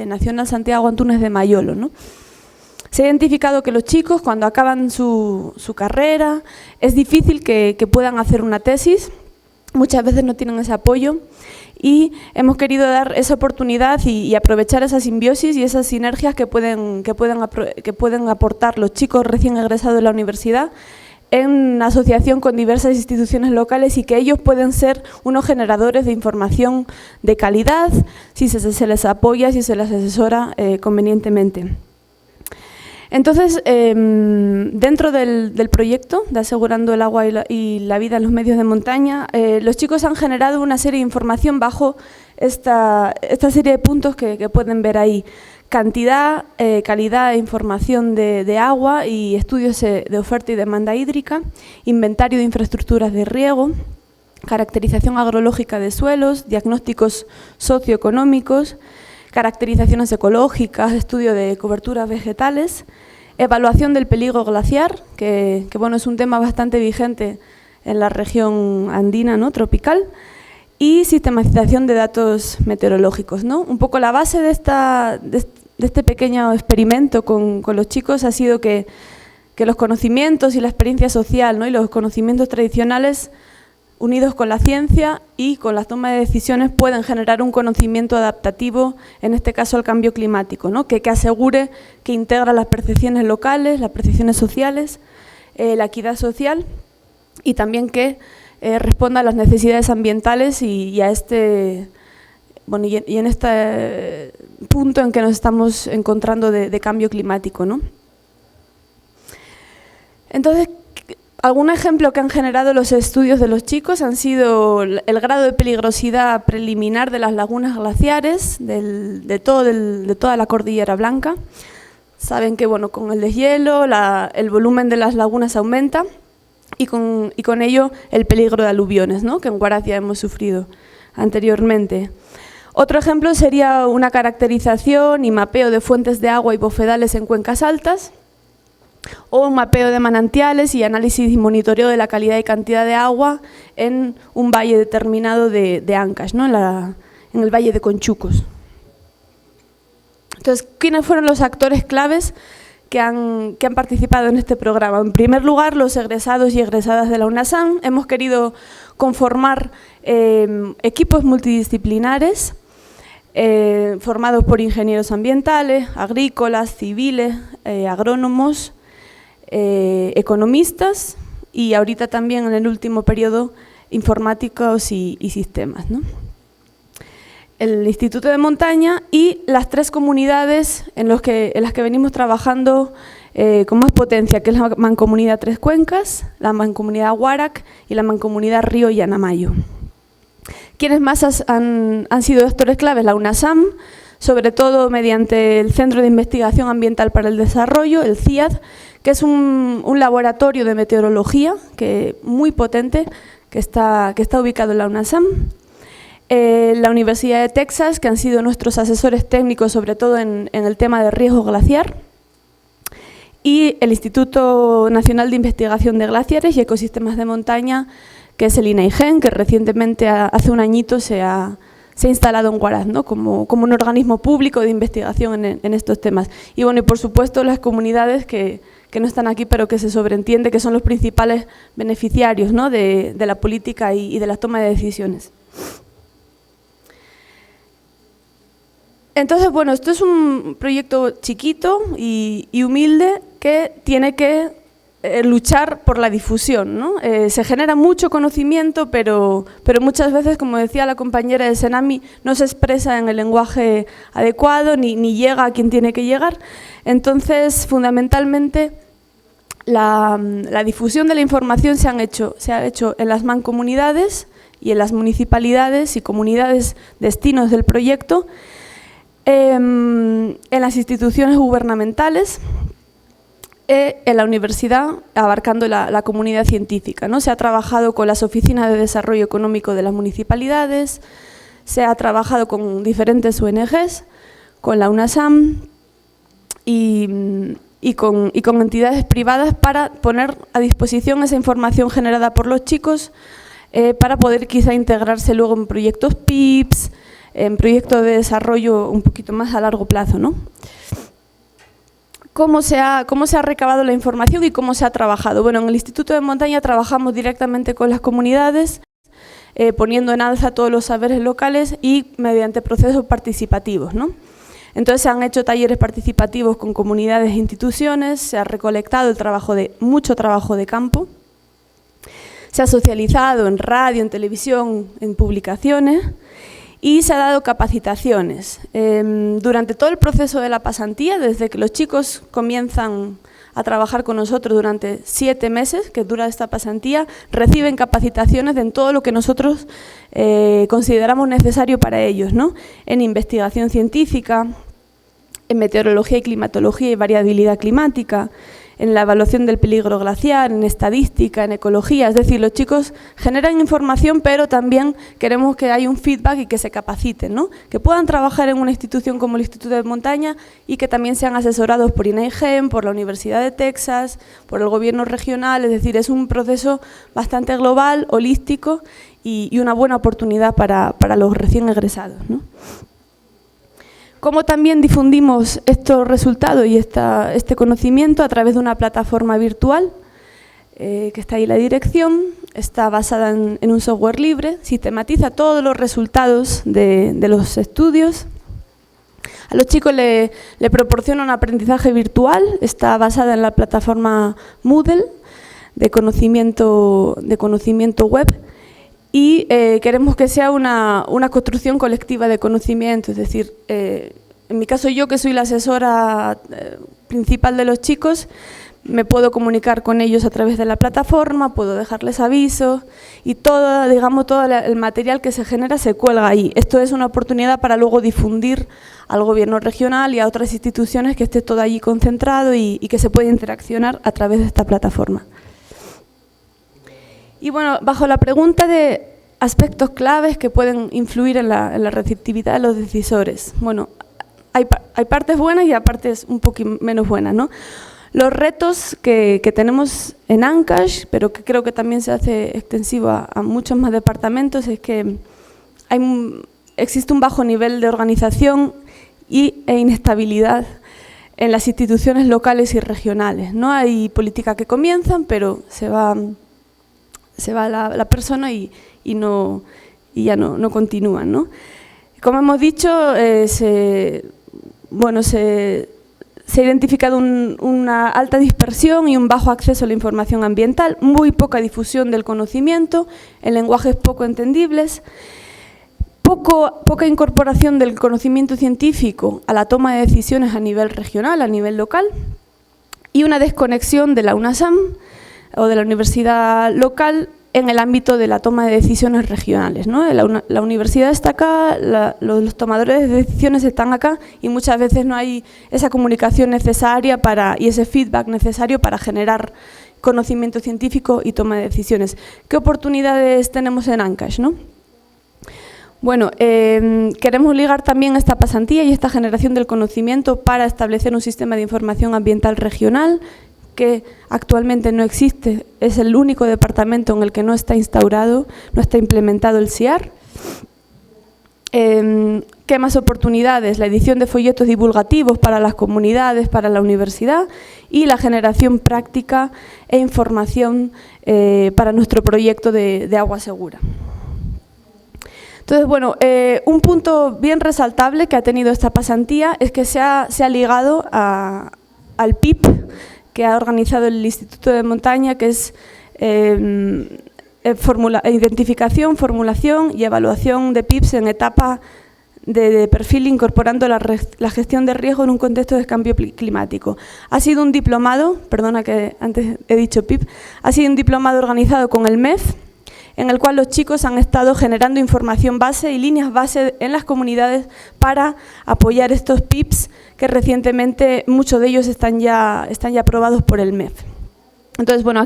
Nacional Santiago Antúnez de Mayolo, ¿no? Se ha identificado que los chicos, cuando acaban su carrera, es difícil que puedan hacer una tesis, muchas veces no tienen ese apoyo, y hemos querido dar esa oportunidad y aprovechar esa simbiosis y esas sinergias que pueden aportar los chicos recién egresados de la universidad en asociación con diversas instituciones locales, y que ellos pueden ser unos generadores de información de calidad si se les apoya, si se les asesora convenientemente. Entonces, dentro del proyecto de Asegurando el Agua y la Vida en los Medios de Montaña, los chicos han generado una serie de información bajo esta serie de puntos que pueden ver ahí. Cantidad, calidad e información de agua y estudios de oferta y demanda hídrica, inventario de infraestructuras de riego, caracterización agrológica de suelos, diagnósticos socioeconómicos, caracterizaciones ecológicas, estudio de coberturas vegetales, evaluación del peligro glaciar, que bueno, es un tema bastante vigente en la región andina, ¿no?, tropical, y sistematización de datos meteorológicos, ¿no? Un poco la base de este pequeño experimento con los chicos ha sido que los conocimientos y la experiencia social, ¿no?, y los conocimientos tradicionales unidos con la ciencia y con la toma de decisiones pueden generar un conocimiento adaptativo, en este caso al cambio climático, ¿no?, que asegure que integra las percepciones locales, las percepciones sociales, la equidad social y también que responda a las necesidades ambientales y a este, bueno, y en este punto en que nos estamos encontrando de cambio climático, ¿no? Entonces, algún ejemplo que han generado los estudios de los chicos han sido el grado de peligrosidad preliminar de las lagunas glaciares, de toda la Cordillera Blanca. Saben que, bueno, con el deshielo el volumen de las lagunas aumenta y con ello el peligro de aluviones, ¿no?, que en Huaraz ya hemos sufrido anteriormente. Otro ejemplo sería una caracterización y mapeo de fuentes de agua y bofedales en cuencas altas, o un mapeo de manantiales y análisis y monitoreo de la calidad y cantidad de agua en un valle determinado de Ancash, ¿no?, en el valle de Conchucos. Entonces, ¿quiénes fueron los actores claves que han participado en este programa? En primer lugar, los egresados y egresadas de la UNASAM. Hemos querido conformar equipos multidisciplinares formados por ingenieros ambientales, agrícolas, civiles, agrónomos, economistas y ahorita también en el último periodo informáticos y sistemas, ¿no? El Instituto de Montaña y las 3 comunidades en las que venimos trabajando con más potencia, que es la Mancomunidad Tres Cuencas, la Mancomunidad Huarac y la Mancomunidad Río Yanamayo. ¿Quiénes más han sido actores claves? La UNASAM, sobre todo mediante el Centro de Investigación Ambiental para el Desarrollo, el CIAD, que es un laboratorio de meteorología muy potente que está ubicado en la UNASAM. La Universidad de Texas, que han sido nuestros asesores técnicos, sobre todo en el tema de riesgo glaciar, y el Instituto Nacional de Investigación de Glaciares y Ecosistemas de Montaña, que es el INAIGEN, que recientemente, hace un añito, se ha instalado en Huaraz, ¿no?, como un organismo público de investigación en estos temas. Y bueno, y por supuesto las comunidades que no están aquí, pero que se sobreentiende que son los principales beneficiarios, ¿no?, de la política y de la toma de decisiones. Entonces, bueno, esto es un proyecto chiquito y humilde que tiene que luchar por la difusión, ¿no? Se genera mucho conocimiento, pero muchas veces, como decía la compañera de Senami, no se expresa en el lenguaje adecuado ni llega a quien tiene que llegar. Entonces, fundamentalmente, la difusión de la información se ha hecho en las mancomunidades y en las municipalidades y comunidades destinos del proyecto, en las instituciones gubernamentales, en la universidad, abarcando la comunidad científica, ¿no? Se ha trabajado con las oficinas de desarrollo económico de las municipalidades, se ha trabajado con diferentes ONGs, con la UNASAM y con entidades privadas para poner a disposición esa información generada por los chicos para poder quizá integrarse luego en proyectos PIPS, en proyectos de desarrollo un poquito más a largo plazo, ¿no? ¿Cómo se ha recabado la información y cómo se ha trabajado? Bueno, en el Instituto de Montaña trabajamos directamente con las comunidades, poniendo en alza todos los saberes locales y mediante procesos participativos, ¿no? Entonces se han hecho talleres participativos con comunidades e instituciones, se ha recolectado mucho trabajo de campo, se ha socializado en radio, en televisión, en publicaciones, y se ha dado capacitaciones. Durante todo el proceso de la pasantía, desde que los chicos comienzan a trabajar con nosotros durante 7 meses, que dura esta pasantía, reciben capacitaciones en todo lo que nosotros consideramos necesario para ellos, ¿no? En investigación científica, en meteorología y climatología y variabilidad climática, en la evaluación del peligro glaciar, en estadística, en ecología. Es decir, los chicos generan información, pero también queremos que haya un feedback y que se capaciten, ¿no? Que puedan trabajar en una institución como el Instituto de Montaña y que también sean asesorados por INAIGEN, por la Universidad de Texas, por el gobierno regional. Es decir, es un proceso bastante global, holístico y una buena oportunidad para los recién egresados, ¿no? Cómo también difundimos estos resultados y este conocimiento a través de una plataforma virtual, que está ahí la dirección, está basada en un software libre, sistematiza todos los resultados de los estudios. A los chicos le proporciona un aprendizaje virtual, está basada en la plataforma Moodle, conocimiento web. Y queremos que sea una construcción colectiva de conocimiento, es decir, en mi caso yo, que soy la asesora principal de los chicos, me puedo comunicar con ellos a través de la plataforma, puedo dejarles avisos y todo el material que se genera se cuelga ahí. Esto es una oportunidad para luego difundir al gobierno regional y a otras instituciones que esté todo allí concentrado y que se pueda interaccionar a través de esta plataforma. Y bueno, bajo la pregunta de aspectos claves que pueden influir en la receptividad de los decisores. Bueno, hay partes buenas y hay partes un poco menos buenas, ¿no? Los retos que tenemos en Ancash, pero que creo que también se hace extensivo a muchos más departamentos, es que existe un bajo nivel de organización e inestabilidad en las instituciones locales y regionales, ¿no? Hay políticas que comienzan, pero se va la persona y ya no continúan, ¿no? Como hemos dicho, se ha identificado una alta dispersión y un bajo acceso a la información ambiental, muy poca difusión del conocimiento, en lenguajes poco entendibles, poca incorporación del conocimiento científico a la toma de decisiones a nivel regional, a nivel local, y una desconexión de la UNASAM o de la universidad local en el ámbito de la toma de decisiones regionales, ¿no? La universidad está acá, los tomadores de decisiones están acá y muchas veces no hay esa comunicación necesaria y ese feedback necesario para generar conocimiento científico y toma de decisiones. ¿Qué oportunidades tenemos en Ancash, no? Bueno, queremos ligar también esta pasantía y esta generación del conocimiento para establecer un sistema de información ambiental regional que actualmente no existe, es el único departamento en el que no está instaurado, no está implementado el SIAR. ¿Qué más oportunidades? La edición de folletos divulgativos para las comunidades, para la universidad y la generación práctica e información para nuestro proyecto de agua segura. Entonces, bueno, un punto bien resaltable que ha tenido esta pasantía es que se ha ligado al PIP, que ha organizado el Instituto de Montaña, que es identificación, formulación y evaluación de PIPs en etapa de perfil, incorporando la gestión de riesgo en un contexto de cambio climático. Ha sido un diplomado, perdona que antes he dicho PIP, ha sido un diplomado organizado con el MEF, en el cual los chicos han estado generando información base y líneas base en las comunidades para apoyar estos PIPs que recientemente muchos de ellos están ya aprobados por el MEF. Entonces, bueno,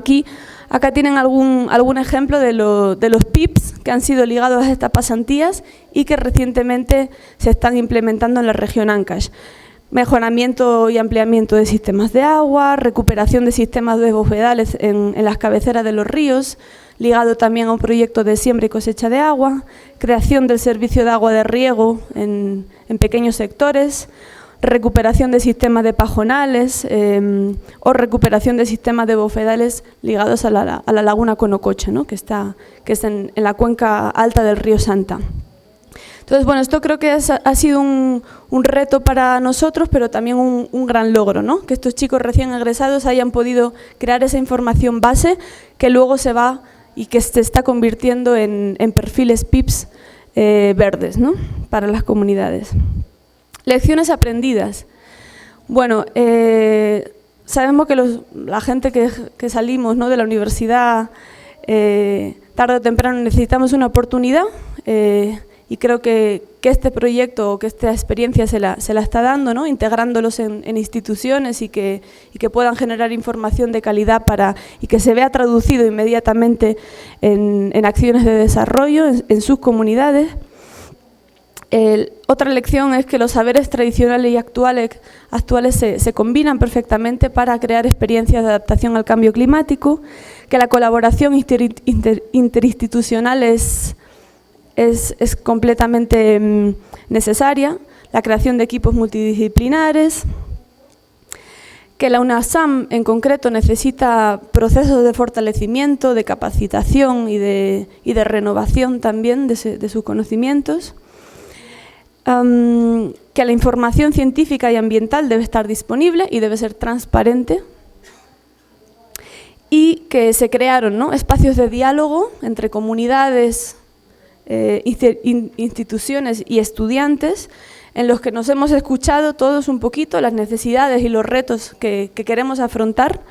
acá tienen algún ejemplo de los PIPs que han sido ligados a estas pasantías y que recientemente se están implementando en la región Ancash. Mejoramiento y ampliamiento de sistemas de agua, recuperación de sistemas de bofedales en las cabeceras de los ríos, ligado también a un proyecto de siembra y cosecha de agua, creación del servicio de agua de riego en pequeños sectores, recuperación de sistemas de pajonales o recuperación de sistemas de bofedales ligados a la laguna Conocoche, ¿no? que es en la cuenca alta del río Santa. Entonces, bueno, esto creo que ha sido un reto para nosotros, pero también un gran logro, ¿no? Que estos chicos recién egresados hayan podido crear esa información base que luego se va y que se está convirtiendo en perfiles PIPs verdes, ¿no? Para las comunidades. Lecciones aprendidas. Bueno, sabemos que la gente que salimos, ¿no? de la universidad, tarde o temprano necesitamos una oportunidad y creo que este proyecto o que esta experiencia se la está dando, ¿no? Integrándolos en instituciones y que puedan generar información de calidad y que se vea traducido inmediatamente en acciones de desarrollo en sus comunidades. Otra lección es que los saberes tradicionales y actuales se combinan perfectamente para crear experiencias de adaptación al cambio climático, que la colaboración interinstitucional es completamente necesaria, la creación de equipos multidisciplinares, que la UNASAM en concreto necesita procesos de fortalecimiento, de capacitación y de renovación también de sus conocimientos, que la información científica y ambiental debe estar disponible y debe ser transparente, y que se crearon, ¿no?, espacios de diálogo entre comunidades, instituciones y estudiantes, en los que nos hemos escuchado todos un poquito las necesidades y los retos que queremos afrontar,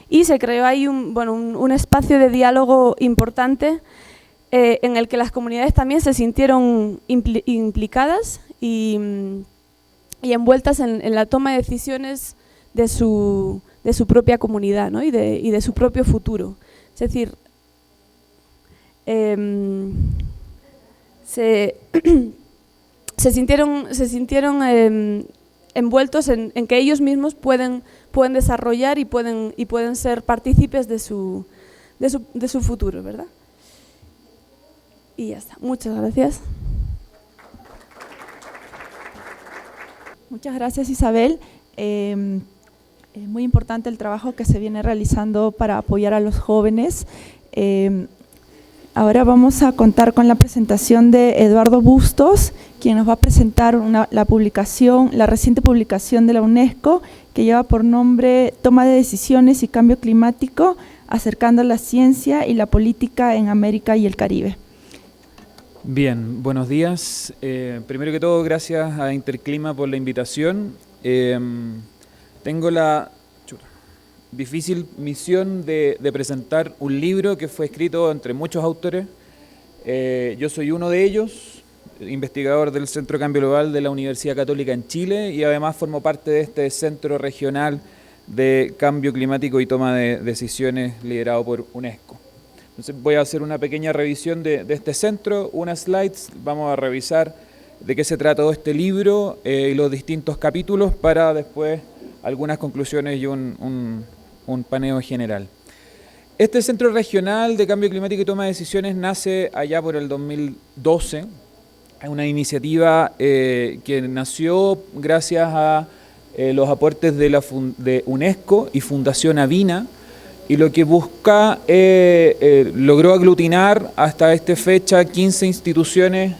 y se creó ahí un espacio de diálogo importante en el que las comunidades también se sintieron implicadas y envueltas en la toma de decisiones de su propia comunidad, ¿no?, y de su propio futuro. Es decir, se sintieron envueltos en que ellos mismos pueden desarrollar y pueden ser partícipes de su futuro, ¿verdad? Y ya está. Muchas gracias. Muchas gracias, Isabel. Es muy importante el trabajo que se viene realizando para apoyar a los jóvenes. Ahora vamos a contar con la presentación de Eduardo Bustos, quien nos va a presentar la reciente publicación de la UNESCO, que lleva por nombre Toma de Decisiones y Cambio Climático, acercando la ciencia y la política en América y el Caribe. Bien, buenos días. Primero que todo, gracias a Interclima por la invitación. Tengo la difícil misión de presentar un libro que fue escrito entre muchos autores. Yo soy uno de ellos, investigador del Centro de Cambio Global de la Universidad Católica en Chile, y además formo parte de este Centro Regional de Cambio Climático y Toma de Decisiones liderado por UNESCO. Entonces voy a hacer una pequeña revisión de este centro, unas slides, vamos a revisar de qué se trata todo este libro y los distintos capítulos, para después algunas conclusiones y un paneo general. Este Centro Regional de Cambio Climático y Toma de Decisiones nace allá por el 2012. Es una iniciativa que nació gracias a los aportes de UNESCO y Fundación Avina, y lo que busca, logró aglutinar hasta esta fecha 12 instituciones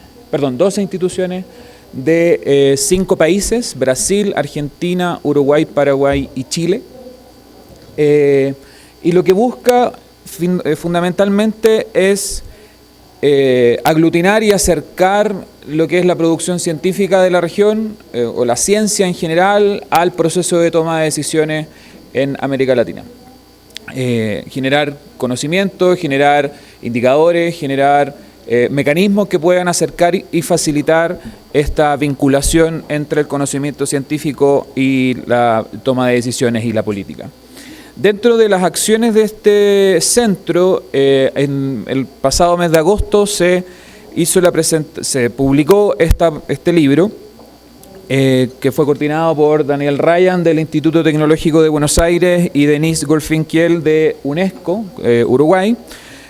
de 5 países: Brasil, Argentina, Uruguay, Paraguay y Chile. Y lo que busca fundamentalmente es aglutinar y acercar lo que es la producción científica de la región, o la ciencia en general, al proceso de toma de decisiones en América Latina. Generar conocimiento, generar indicadores, generar mecanismos que puedan acercar y facilitar esta vinculación entre el conocimiento científico y la toma de decisiones y la política. Dentro de las acciones de este centro, en el pasado mes de agosto se publicó este libro, que fue coordinado por Daniel Ryan del Instituto Tecnológico de Buenos Aires y Denise Golfinkiel de UNESCO, Uruguay,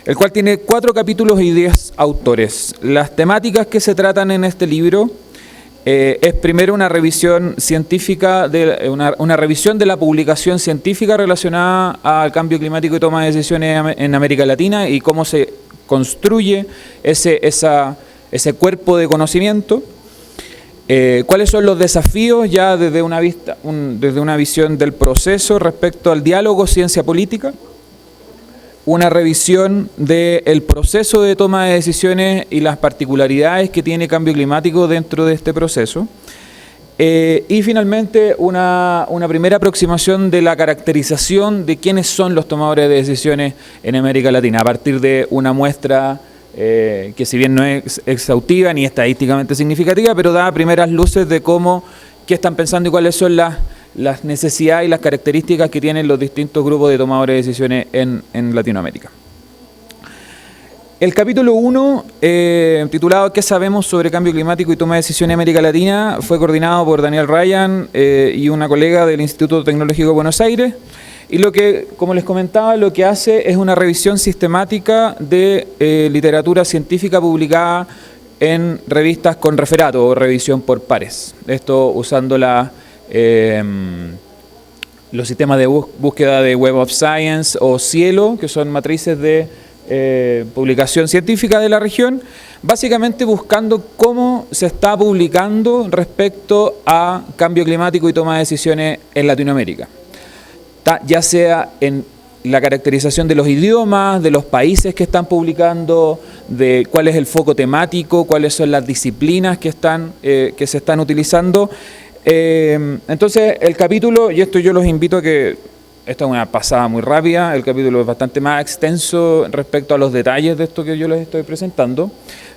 el cual tiene 4 capítulos y 10 autores. Las temáticas que se tratan en este libro es primero una revisión científica, una revisión de la publicación científica relacionada al cambio climático y toma de decisiones en América Latina y cómo se construye ese cuerpo de conocimiento. ¿Cuáles son los desafíos ya desde una visión del proceso respecto al diálogo ciencia-política? Una revisión del proceso de toma de decisiones y las particularidades que tiene cambio climático dentro de este proceso. Y finalmente una primera aproximación de la caracterización de quiénes son los tomadores de decisiones en América Latina, a partir de una muestra que si bien no es exhaustiva ni estadísticamente significativa, pero da primeras luces de qué están pensando y cuáles son las necesidades y las características que tienen los distintos grupos de tomadores de decisiones en Latinoamérica. El capítulo 1, titulado ¿Qué sabemos sobre cambio climático y toma de decisiones en América Latina?, fue coordinado por Daniel Ryan y una colega del Instituto Tecnológico de Buenos Aires. Y como les comentaba, lo que hace es una revisión sistemática de literatura científica publicada en revistas con referato o revisión por pares. Esto usando los sistemas de búsqueda de Web of Science o Cielo, que son matrices de publicación científica de la región, básicamente buscando cómo se está publicando respecto a cambio climático y toma de decisiones en Latinoamérica. Ya sea en la caracterización de los idiomas, de los países que están publicando, de cuál es el foco temático, cuáles son las disciplinas que se están utilizando. Entonces, el capítulo, y esto yo los invito a que, esta es una pasada muy rápida, el capítulo es bastante más extenso respecto a los detalles de esto que yo les estoy presentando,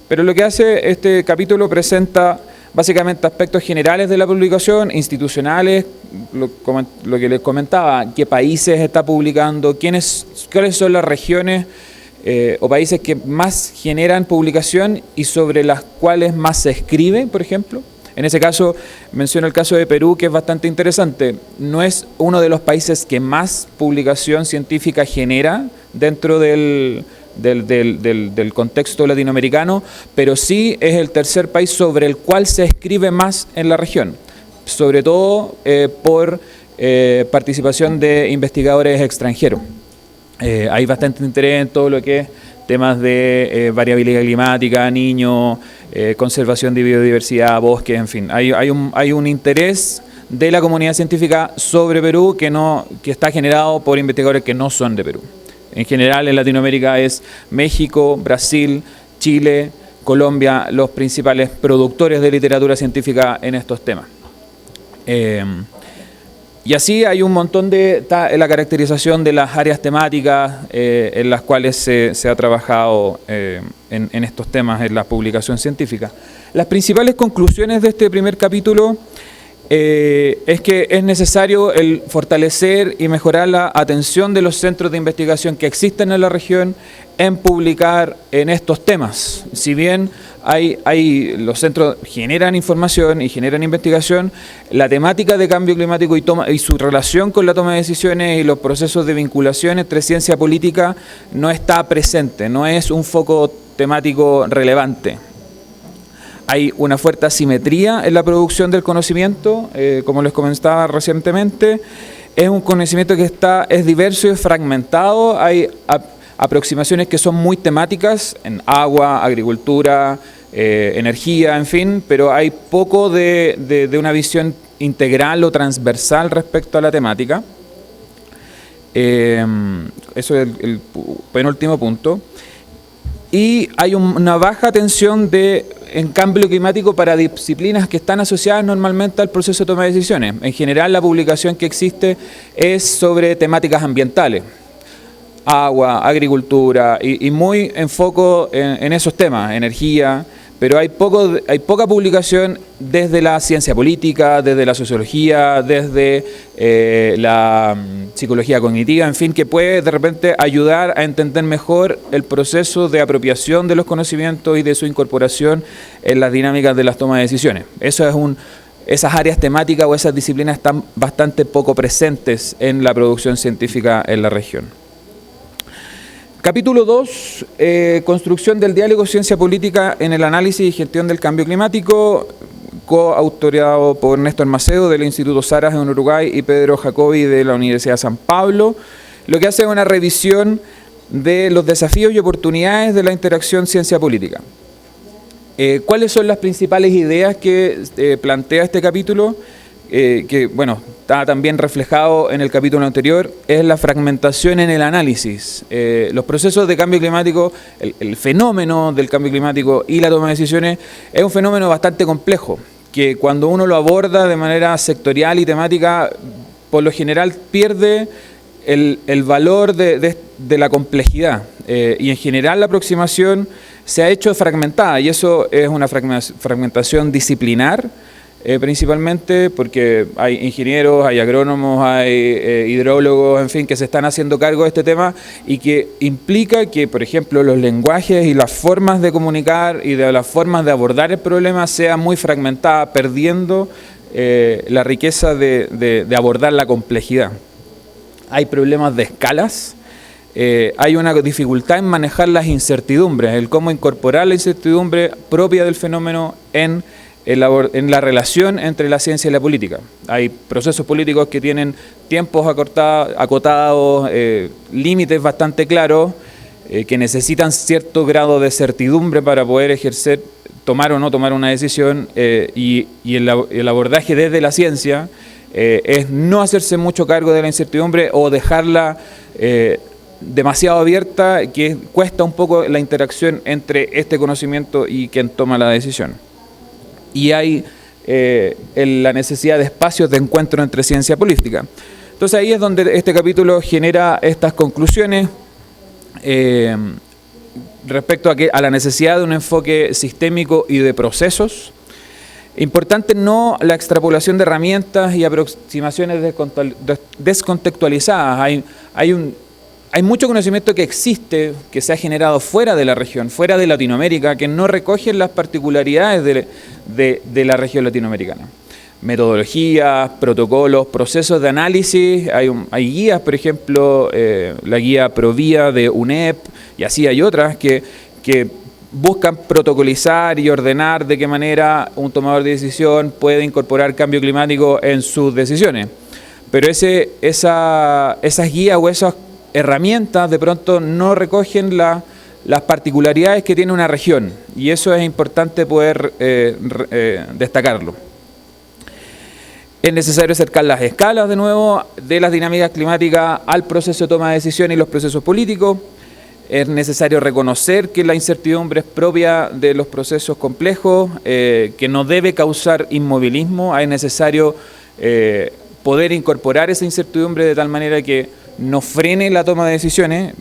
pero lo que hace este capítulo presenta básicamente aspectos generales de la publicación, institucionales, lo que les comentaba, qué países está publicando, cuáles son las regiones o países que más generan publicación y sobre las cuales más se escribe, por ejemplo. En ese caso, menciono el caso de Perú, que es bastante interesante. No es uno de los países que más publicación científica genera dentro del contexto latinoamericano, pero sí es el tercer país sobre el cual se escribe más en la región, sobre todo por participación de investigadores extranjeros. Hay bastante interés en todo lo que es temas de variabilidad climática, niños, conservación de biodiversidad, bosques, en fin. Hay un interés de la comunidad científica sobre Perú que está generado por investigadores que no son de Perú. En general, en Latinoamérica es México, Brasil, Chile, Colombia, los principales productores de literatura científica en estos temas. Y así hay un montón de la caracterización de las áreas temáticas en las cuales se ha trabajado en estos temas en la publicación científica. Las principales conclusiones de este primer capítulo es que es necesario el fortalecer y mejorar la atención de los centros de investigación que existen en la región en publicar en estos temas. Si bien los centros generan información y generan investigación, la temática de cambio climático y su relación con la toma de decisiones y los procesos de vinculación entre ciencia política no está presente, no es un foco temático relevante. Hay una fuerte asimetría en la producción del conocimiento, como les comentaba recientemente. Es un conocimiento que es diverso y fragmentado. Hay aproximaciones que son muy temáticas en agua, agricultura, energía, en fin, pero hay poco de una visión integral o transversal respecto a la temática. Eso es el penúltimo punto. Y hay una baja atención en cambio climático para disciplinas que están asociadas normalmente al proceso de toma de decisiones. En general, la publicación que existe es sobre temáticas ambientales, agua, agricultura, y muy enfoco en esos temas, energía, pero hay poca publicación desde la ciencia política, desde la sociología, desde la psicología cognitiva, en fin, que puede de repente ayudar a entender mejor el proceso de apropiación de los conocimientos y de su incorporación en las dinámicas de las tomas de decisiones. Esas áreas temáticas o esas disciplinas están bastante poco presentes en la producción científica en la región. Capítulo 2, construcción del diálogo ciencia política en el análisis y gestión del cambio climático, coautoreado por Néstor Macedo del Instituto Saras en Uruguay y Pedro Jacobi de la Universidad de San Pablo. Lo que hace es una revisión de los desafíos y oportunidades de la interacción ciencia política. ¿Cuáles son las principales ideas que plantea este capítulo? Que bueno, está también reflejado en el capítulo anterior, es la fragmentación en el análisis. Los procesos de cambio climático, el fenómeno del cambio climático y la toma de decisiones es un fenómeno bastante complejo, que cuando uno lo aborda de manera sectorial y temática, por lo general pierde el valor de la complejidad. Y en general la aproximación se ha hecho fragmentada, y eso es una fragmentación disciplinar, principalmente porque hay ingenieros, hay agrónomos, hay hidrólogos, en fin, que se están haciendo cargo de este tema y que implica que, por ejemplo, los lenguajes y las formas de comunicar y de las formas de abordar el problema sea muy fragmentada, perdiendo la riqueza de abordar la complejidad. Hay problemas de escalas, hay una dificultad en manejar las incertidumbres, el cómo incorporar la incertidumbre propia del fenómeno en la relación entre la ciencia y la política. Hay procesos políticos que tienen tiempos acotados, límites bastante claros, que necesitan cierto grado de certidumbre para poder ejercer, tomar o no tomar una decisión, y el abordaje desde la ciencia es no hacerse mucho cargo de la incertidumbre o dejarla demasiado abierta, que cuesta un poco la interacción entre este conocimiento y quien toma la decisión. Y hay la necesidad de espacios de encuentro entre ciencia y política. Entonces ahí es donde este capítulo genera estas conclusiones respecto a la necesidad de un enfoque sistémico y de procesos. Importante no la extrapolación de herramientas y aproximaciones descontextualizadas. Hay mucho conocimiento que existe, que se ha generado fuera de la región, fuera de Latinoamérica, que no recogen las particularidades de la región latinoamericana. Metodologías, protocolos, procesos de análisis, hay guías, por ejemplo, la guía Provía de UNEP, y así hay otras que buscan protocolizar y ordenar de qué manera un tomador de decisión puede incorporar cambio climático en sus decisiones. Pero esas guías o esas herramientas de pronto no recogen las particularidades que tiene una región, y eso es importante poder destacarlo. Es necesario acercar las escalas, de nuevo, de las dinámicas climáticas al proceso de toma de decisiones y los procesos políticos. Es necesario reconocer que la incertidumbre es propia de los procesos complejos, que no debe causar inmovilismo. Es necesario poder incorporar esa incertidumbre de tal manera que no frene la toma de decisiones,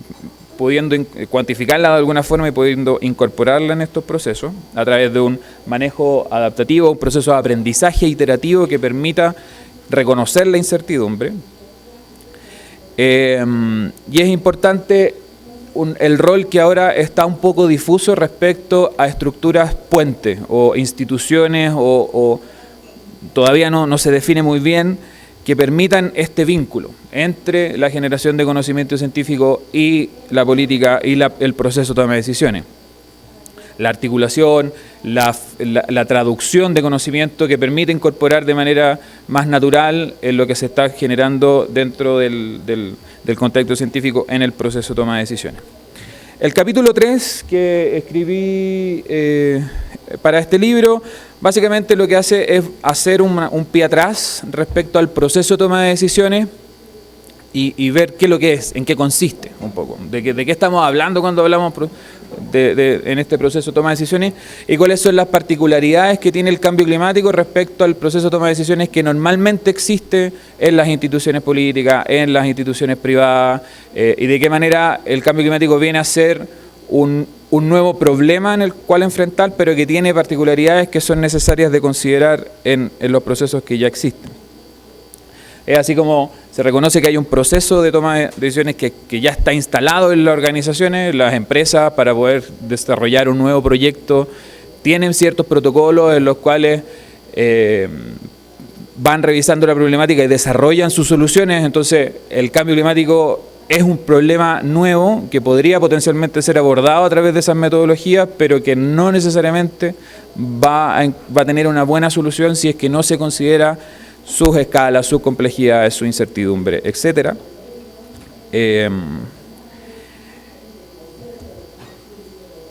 pudiendo cuantificarla de alguna forma y pudiendo incorporarla en estos procesos a través de un manejo adaptativo, un proceso de aprendizaje iterativo que permita reconocer la incertidumbre. Y es importante el rol que ahora está un poco difuso respecto a estructuras puente o instituciones o todavía no se define muy bien, que permitan este vínculo entre la generación de conocimiento científico y la política y el proceso de toma de decisiones. La articulación, la traducción de conocimiento que permite incorporar de manera más natural en lo que se está generando dentro del contexto científico en el proceso de toma de decisiones. El capítulo 3 que escribí para este libro, básicamente lo que hace es hacer un pie atrás respecto al proceso de toma de decisiones y ver qué es lo que es, en qué consiste un poco, de qué estamos hablando cuando hablamos en este proceso de toma de decisiones y cuáles son las particularidades que tiene el cambio climático respecto al proceso de toma de decisiones que normalmente existe en las instituciones políticas, en las instituciones privadas, y de qué manera el cambio climático viene a ser un nuevo problema en el cual enfrentar, pero que tiene particularidades que son necesarias de considerar en los procesos que ya existen. Es así como se reconoce que hay un proceso de toma de decisiones que ya está instalado en las organizaciones, las empresas, para poder desarrollar un nuevo proyecto, tienen ciertos protocolos en los cuales van revisando la problemática y desarrollan sus soluciones. Entonces, el cambio climático es un problema nuevo que podría potencialmente ser abordado a través de esas metodologías, pero que no necesariamente va a tener una buena solución si es que no se considera sus escalas, sus complejidades, su incertidumbre, etc.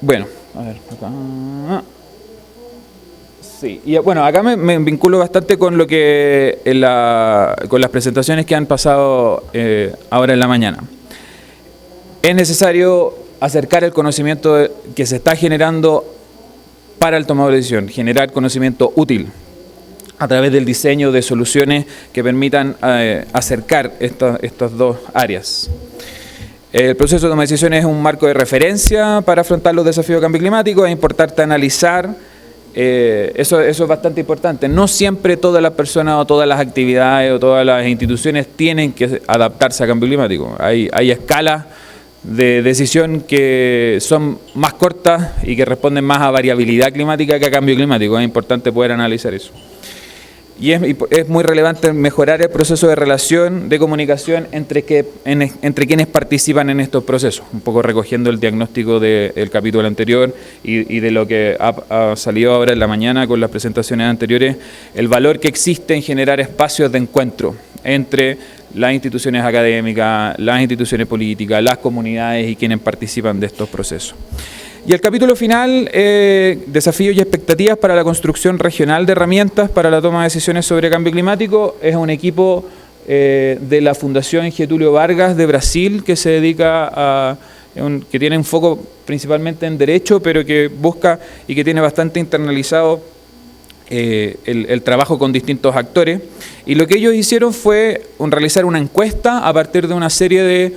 Bueno, a ver, acá. Sí, y bueno, acá me vinculo bastante con lo que con las presentaciones que han pasado ahora en la mañana. Es necesario acercar el conocimiento que se está generando para el tomador de decisión, generar conocimiento útil a través del diseño de soluciones que permitan acercar estas dos áreas. El proceso de toma de decisiones es un marco de referencia para afrontar los desafíos de cambio climático. Es importante analizar, eso es bastante importante. No siempre todas las personas o todas las actividades o todas las instituciones tienen que adaptarse a cambio climático. Hay escalas de decisión que son más cortas y que responden más a variabilidad climática que a cambio climático. Es importante poder analizar eso. Y es muy relevante mejorar el proceso de relación, de comunicación entre quienes participan en estos procesos, un poco recogiendo el diagnóstico del capítulo anterior y de lo que ha salido ahora en la mañana con las presentaciones anteriores, el valor que existe en generar espacios de encuentro entre las instituciones académicas, las instituciones políticas, las comunidades y quienes participan de estos procesos. Y el capítulo final, desafíos y expectativas para la construcción regional de herramientas para la toma de decisiones sobre cambio climático, es un equipo de la Fundación Getúlio Vargas de Brasil que se dedica que tiene un foco principalmente en derecho, pero que busca y que tiene bastante internalizado el trabajo con distintos actores. Y lo que ellos hicieron fue realizar una encuesta a partir de una serie de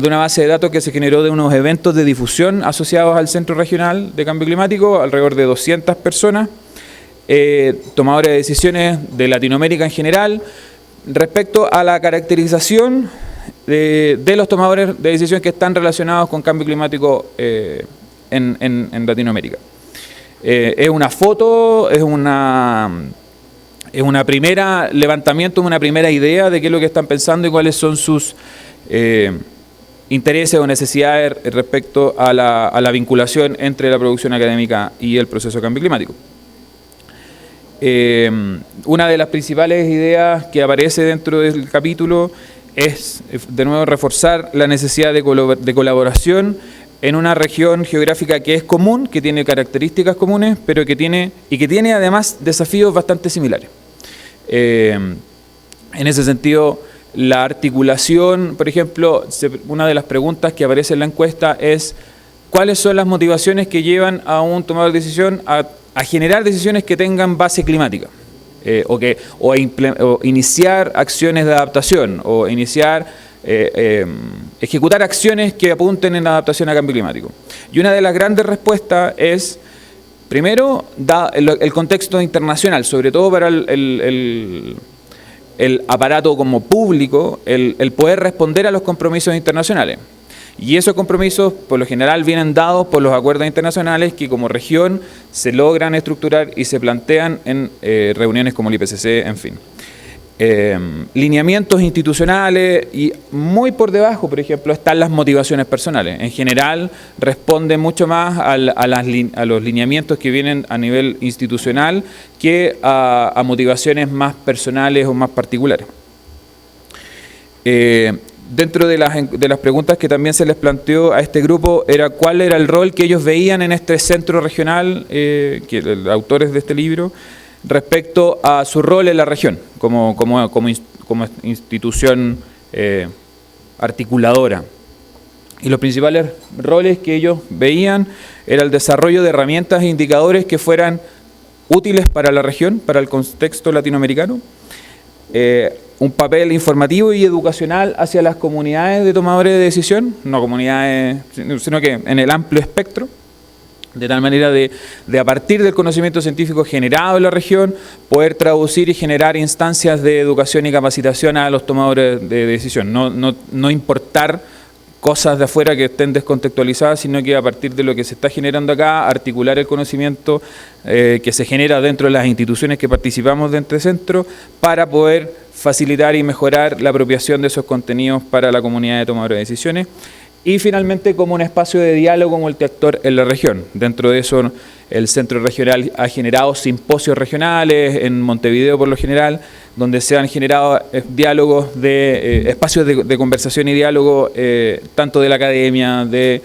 una base de datos que se generó de unos eventos de difusión asociados al Centro Regional de Cambio Climático, alrededor de 200 personas, tomadores de decisiones de Latinoamérica en general, respecto a la caracterización de los tomadores de decisiones que están relacionados con cambio climático en Latinoamérica. Es una foto, es una primera levantamiento, una primera idea de qué es lo que están pensando y cuáles son sus intereses o necesidades respecto a la vinculación entre la producción académica y el proceso de cambio climático. Una de las principales ideas que aparece dentro del capítulo es, de nuevo, reforzar la necesidad de colaboración en una región geográfica que es común, que tiene características comunes, pero que tiene además desafíos bastante similares. En ese sentido, la articulación, por ejemplo, una de las preguntas que aparece en la encuesta es ¿cuáles son las motivaciones que llevan a un tomador de decisión a generar decisiones que tengan base climática? O iniciar acciones de adaptación, o ejecutar acciones que apunten en la adaptación a cambio climático. Y una de las grandes respuestas es, primero, el contexto internacional, sobre todo para el aparato como público, el poder responder a los compromisos internacionales. Y esos compromisos, por lo general, vienen dados por los acuerdos internacionales que como región se logran estructurar y se plantean en reuniones como el IPCC, en fin. Lineamientos institucionales y muy por debajo, por ejemplo, están las motivaciones personales. En general, responden mucho más a los lineamientos que vienen a nivel institucional que a motivaciones más personales o más particulares. Dentro de las preguntas que también se les planteó a este grupo era cuál era el rol que ellos veían en este centro regional, los autores de este libro, respecto a su rol en la región como institución articuladora. Y los principales roles que ellos veían era el desarrollo de herramientas e indicadores que fueran útiles para la región, para el contexto latinoamericano, un papel informativo y educacional hacia las comunidades de tomadores de decisión, no comunidades, sino que en el amplio espectro, de tal manera de a partir del conocimiento científico generado en la región, poder traducir y generar instancias de educación y capacitación a los tomadores de decisión, no importar cosas de afuera que estén descontextualizadas, sino que a partir de lo que se está generando acá, articular el conocimiento que se genera dentro de las instituciones que participamos de este centro para poder facilitar y mejorar la apropiación de esos contenidos para la comunidad de tomadores de decisiones. Y finalmente como un espacio de diálogo multiactor en la región. Dentro de eso el Centro Regional ha generado simposios regionales, en Montevideo por lo general, donde se han generado diálogos, espacios de conversación y diálogo, tanto de la academia, de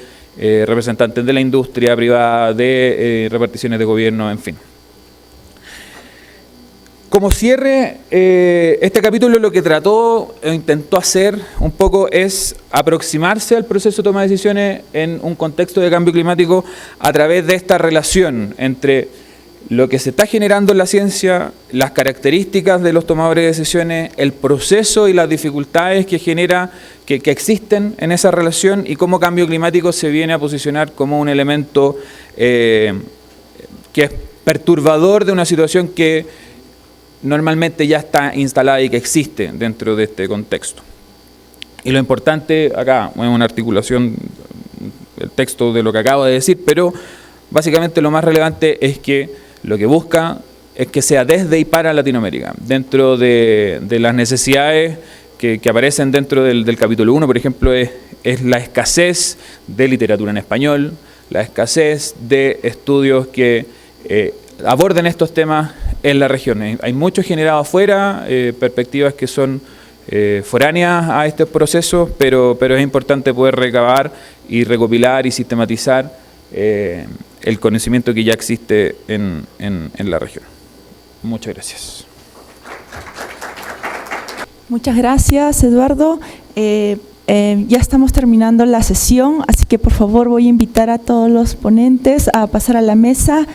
representantes de la industria privada, de reparticiones de gobierno, en fin. Como cierre, este capítulo lo que trató o intentó hacer un poco es aproximarse al proceso de toma de decisiones en un contexto de cambio climático a través de esta relación entre lo que se está generando en la ciencia, las características de los tomadores de decisiones, el proceso y las dificultades que genera, que existen en esa relación y cómo cambio climático se viene a posicionar como un elemento que es perturbador de una situación que normalmente ya está instalada y que existe dentro de este contexto. Y lo importante acá, es una articulación del texto de lo que acabo de decir, pero básicamente lo más relevante es que lo que busca es que sea desde y para Latinoamérica. Dentro de las necesidades que aparecen dentro del capítulo 1, por ejemplo, es la escasez de literatura en español, la escasez de estudios que aborden estos temas en la región. Hay mucho generado afuera, perspectivas que son foráneas a estos procesos, pero es importante poder recabar y recopilar y sistematizar el conocimiento que ya existe en la región. Muchas gracias. Muchas gracias, Eduardo. Ya estamos terminando la sesión, así que por favor voy a invitar a todos los ponentes a pasar a la mesa.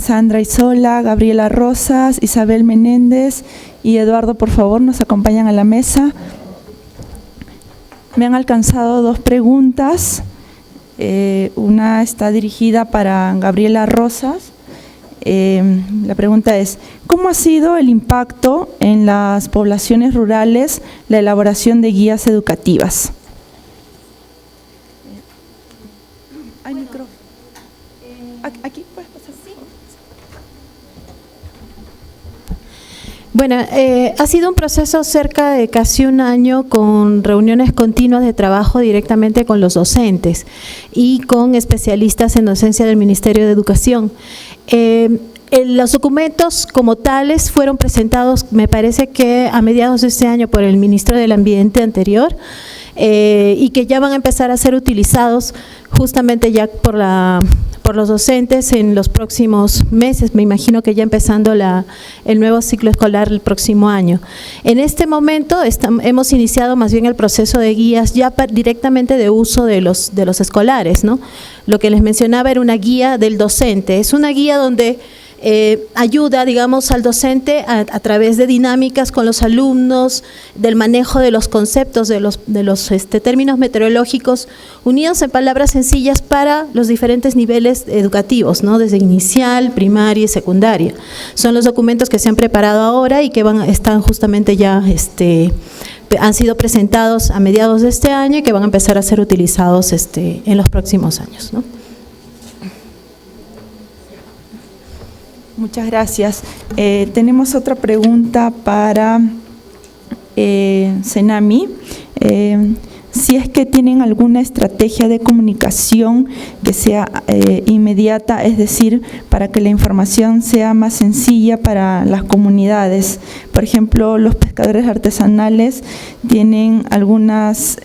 Sandra Isola, Gabriela Rosas, Isabel Menéndez y Eduardo, por favor, nos acompañan a la mesa. Me han alcanzado 2 preguntas. Una está dirigida para Gabriela Rosas. La pregunta es: ¿cómo ha sido el impacto en las poblaciones rurales la elaboración de guías educativas? ¿Hay micrófono? Aquí puedes pasar. Bueno, ha sido un proceso cerca de casi un año con reuniones continuas de trabajo directamente con los docentes y con especialistas en docencia del Ministerio de Educación. Los documentos como tales fueron presentados, me parece que a mediados de este año por el ministro del Ambiente anterior, y que ya van a empezar a ser utilizados justamente ya por los docentes en los próximos meses, me imagino que ya empezando el nuevo ciclo escolar el próximo año. En este momento hemos iniciado más bien el proceso de guías ya directamente de uso de los escolares, ¿no? Lo que les mencionaba era una guía del docente, es una guía donde ayuda, digamos, al docente a través de dinámicas con los alumnos, del manejo de los conceptos, de los términos meteorológicos, unidos en palabras sencillas para los diferentes niveles educativos, ¿no? Desde inicial, primaria y secundaria. Son los documentos que se han preparado ahora y que están justamente ya han sido presentados a mediados de este año y que van a empezar a ser utilizados en los próximos años, ¿no? Muchas gracias. Tenemos otra pregunta para Senami. Si es que tienen alguna estrategia de comunicación que sea inmediata, es decir, para que la información sea más sencilla para las comunidades. Por ejemplo, los pescadores artesanales tienen algunas…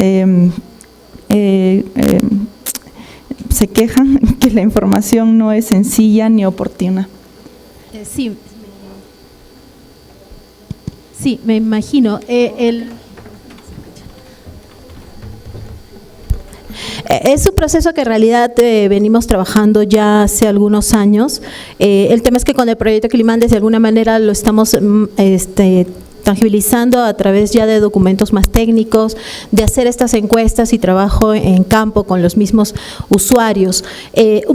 se quejan que la información no es sencilla ni oportuna. Sí, me imagino. Es un proceso que en realidad venimos trabajando ya hace algunos años. El tema es que con el proyecto Climandes de alguna manera lo estamos tangibilizando a través ya de documentos más técnicos, de hacer estas encuestas y trabajo en campo con los mismos usuarios.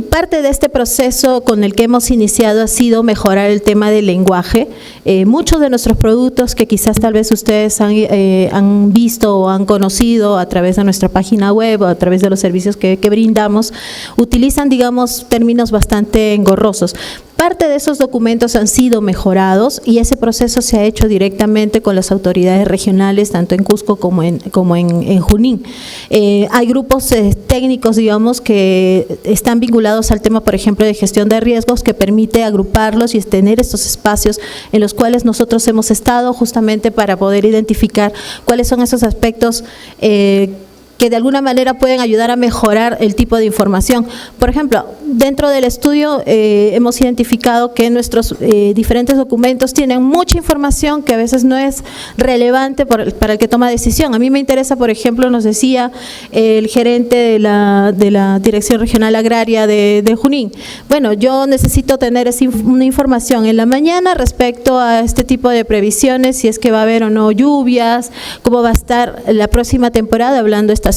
Parte de este proceso con el que hemos iniciado ha sido mejorar el tema del lenguaje. Muchos de nuestros productos que quizás tal vez ustedes han visto o han conocido a través de nuestra página web o a través de los servicios que brindamos, utilizan, digamos, términos bastante engorrosos. Parte de esos documentos han sido mejorados y ese proceso se ha hecho directamente con las autoridades regionales, tanto en Cusco como en Junín. Hay grupos técnicos, digamos, que están vinculados al tema, por ejemplo, de gestión de riesgos, que permite agruparlos y tener estos espacios en los cuales nosotros hemos estado justamente para poder identificar cuáles son esos aspectos que de alguna manera pueden ayudar a mejorar el tipo de información. Por ejemplo, dentro del estudio hemos identificado que nuestros diferentes documentos tienen mucha información que a veces no es relevante para el que toma decisión. A mí me interesa, por ejemplo, nos decía el gerente de la Dirección Regional Agraria de Junín, bueno, yo necesito tener una información en la mañana respecto a este tipo de previsiones, si es que va a haber o no lluvias, cómo va a estar la próxima temporada, hablando estacionalmente,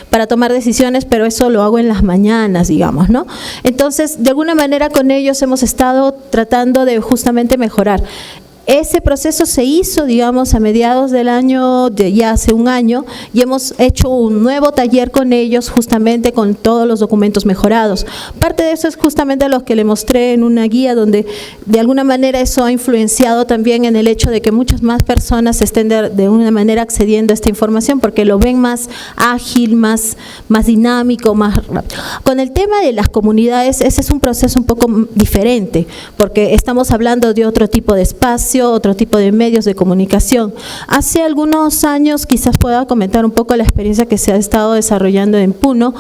para tomar decisiones, pero eso lo hago en las mañanas, digamos, ¿no? Entonces, de alguna manera con ellos hemos estado tratando de justamente mejorar. Ese proceso se hizo, digamos, a mediados del año, ya hace un año, y hemos hecho un nuevo taller con ellos, justamente con todos los documentos mejorados. Parte de eso es justamente lo que le mostré en una guía, donde de alguna manera eso ha influenciado también en el hecho de que muchas más personas estén de una manera accediendo a esta información, porque lo ven más ágil, más dinámico, más rápido. Con el tema de las comunidades, ese es un proceso un poco diferente, porque estamos hablando de otro tipo de espacio, espacio, otro tipo de medios de comunicación. Hace algunos años, quizás pueda comentar un poco la experiencia que se ha estado desarrollando en Puno,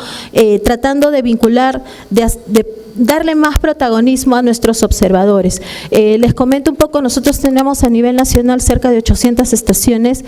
tratando de vincular, de darle más protagonismo a nuestros observadores. Les comento un poco, nosotros tenemos a nivel nacional cerca de 800 estaciones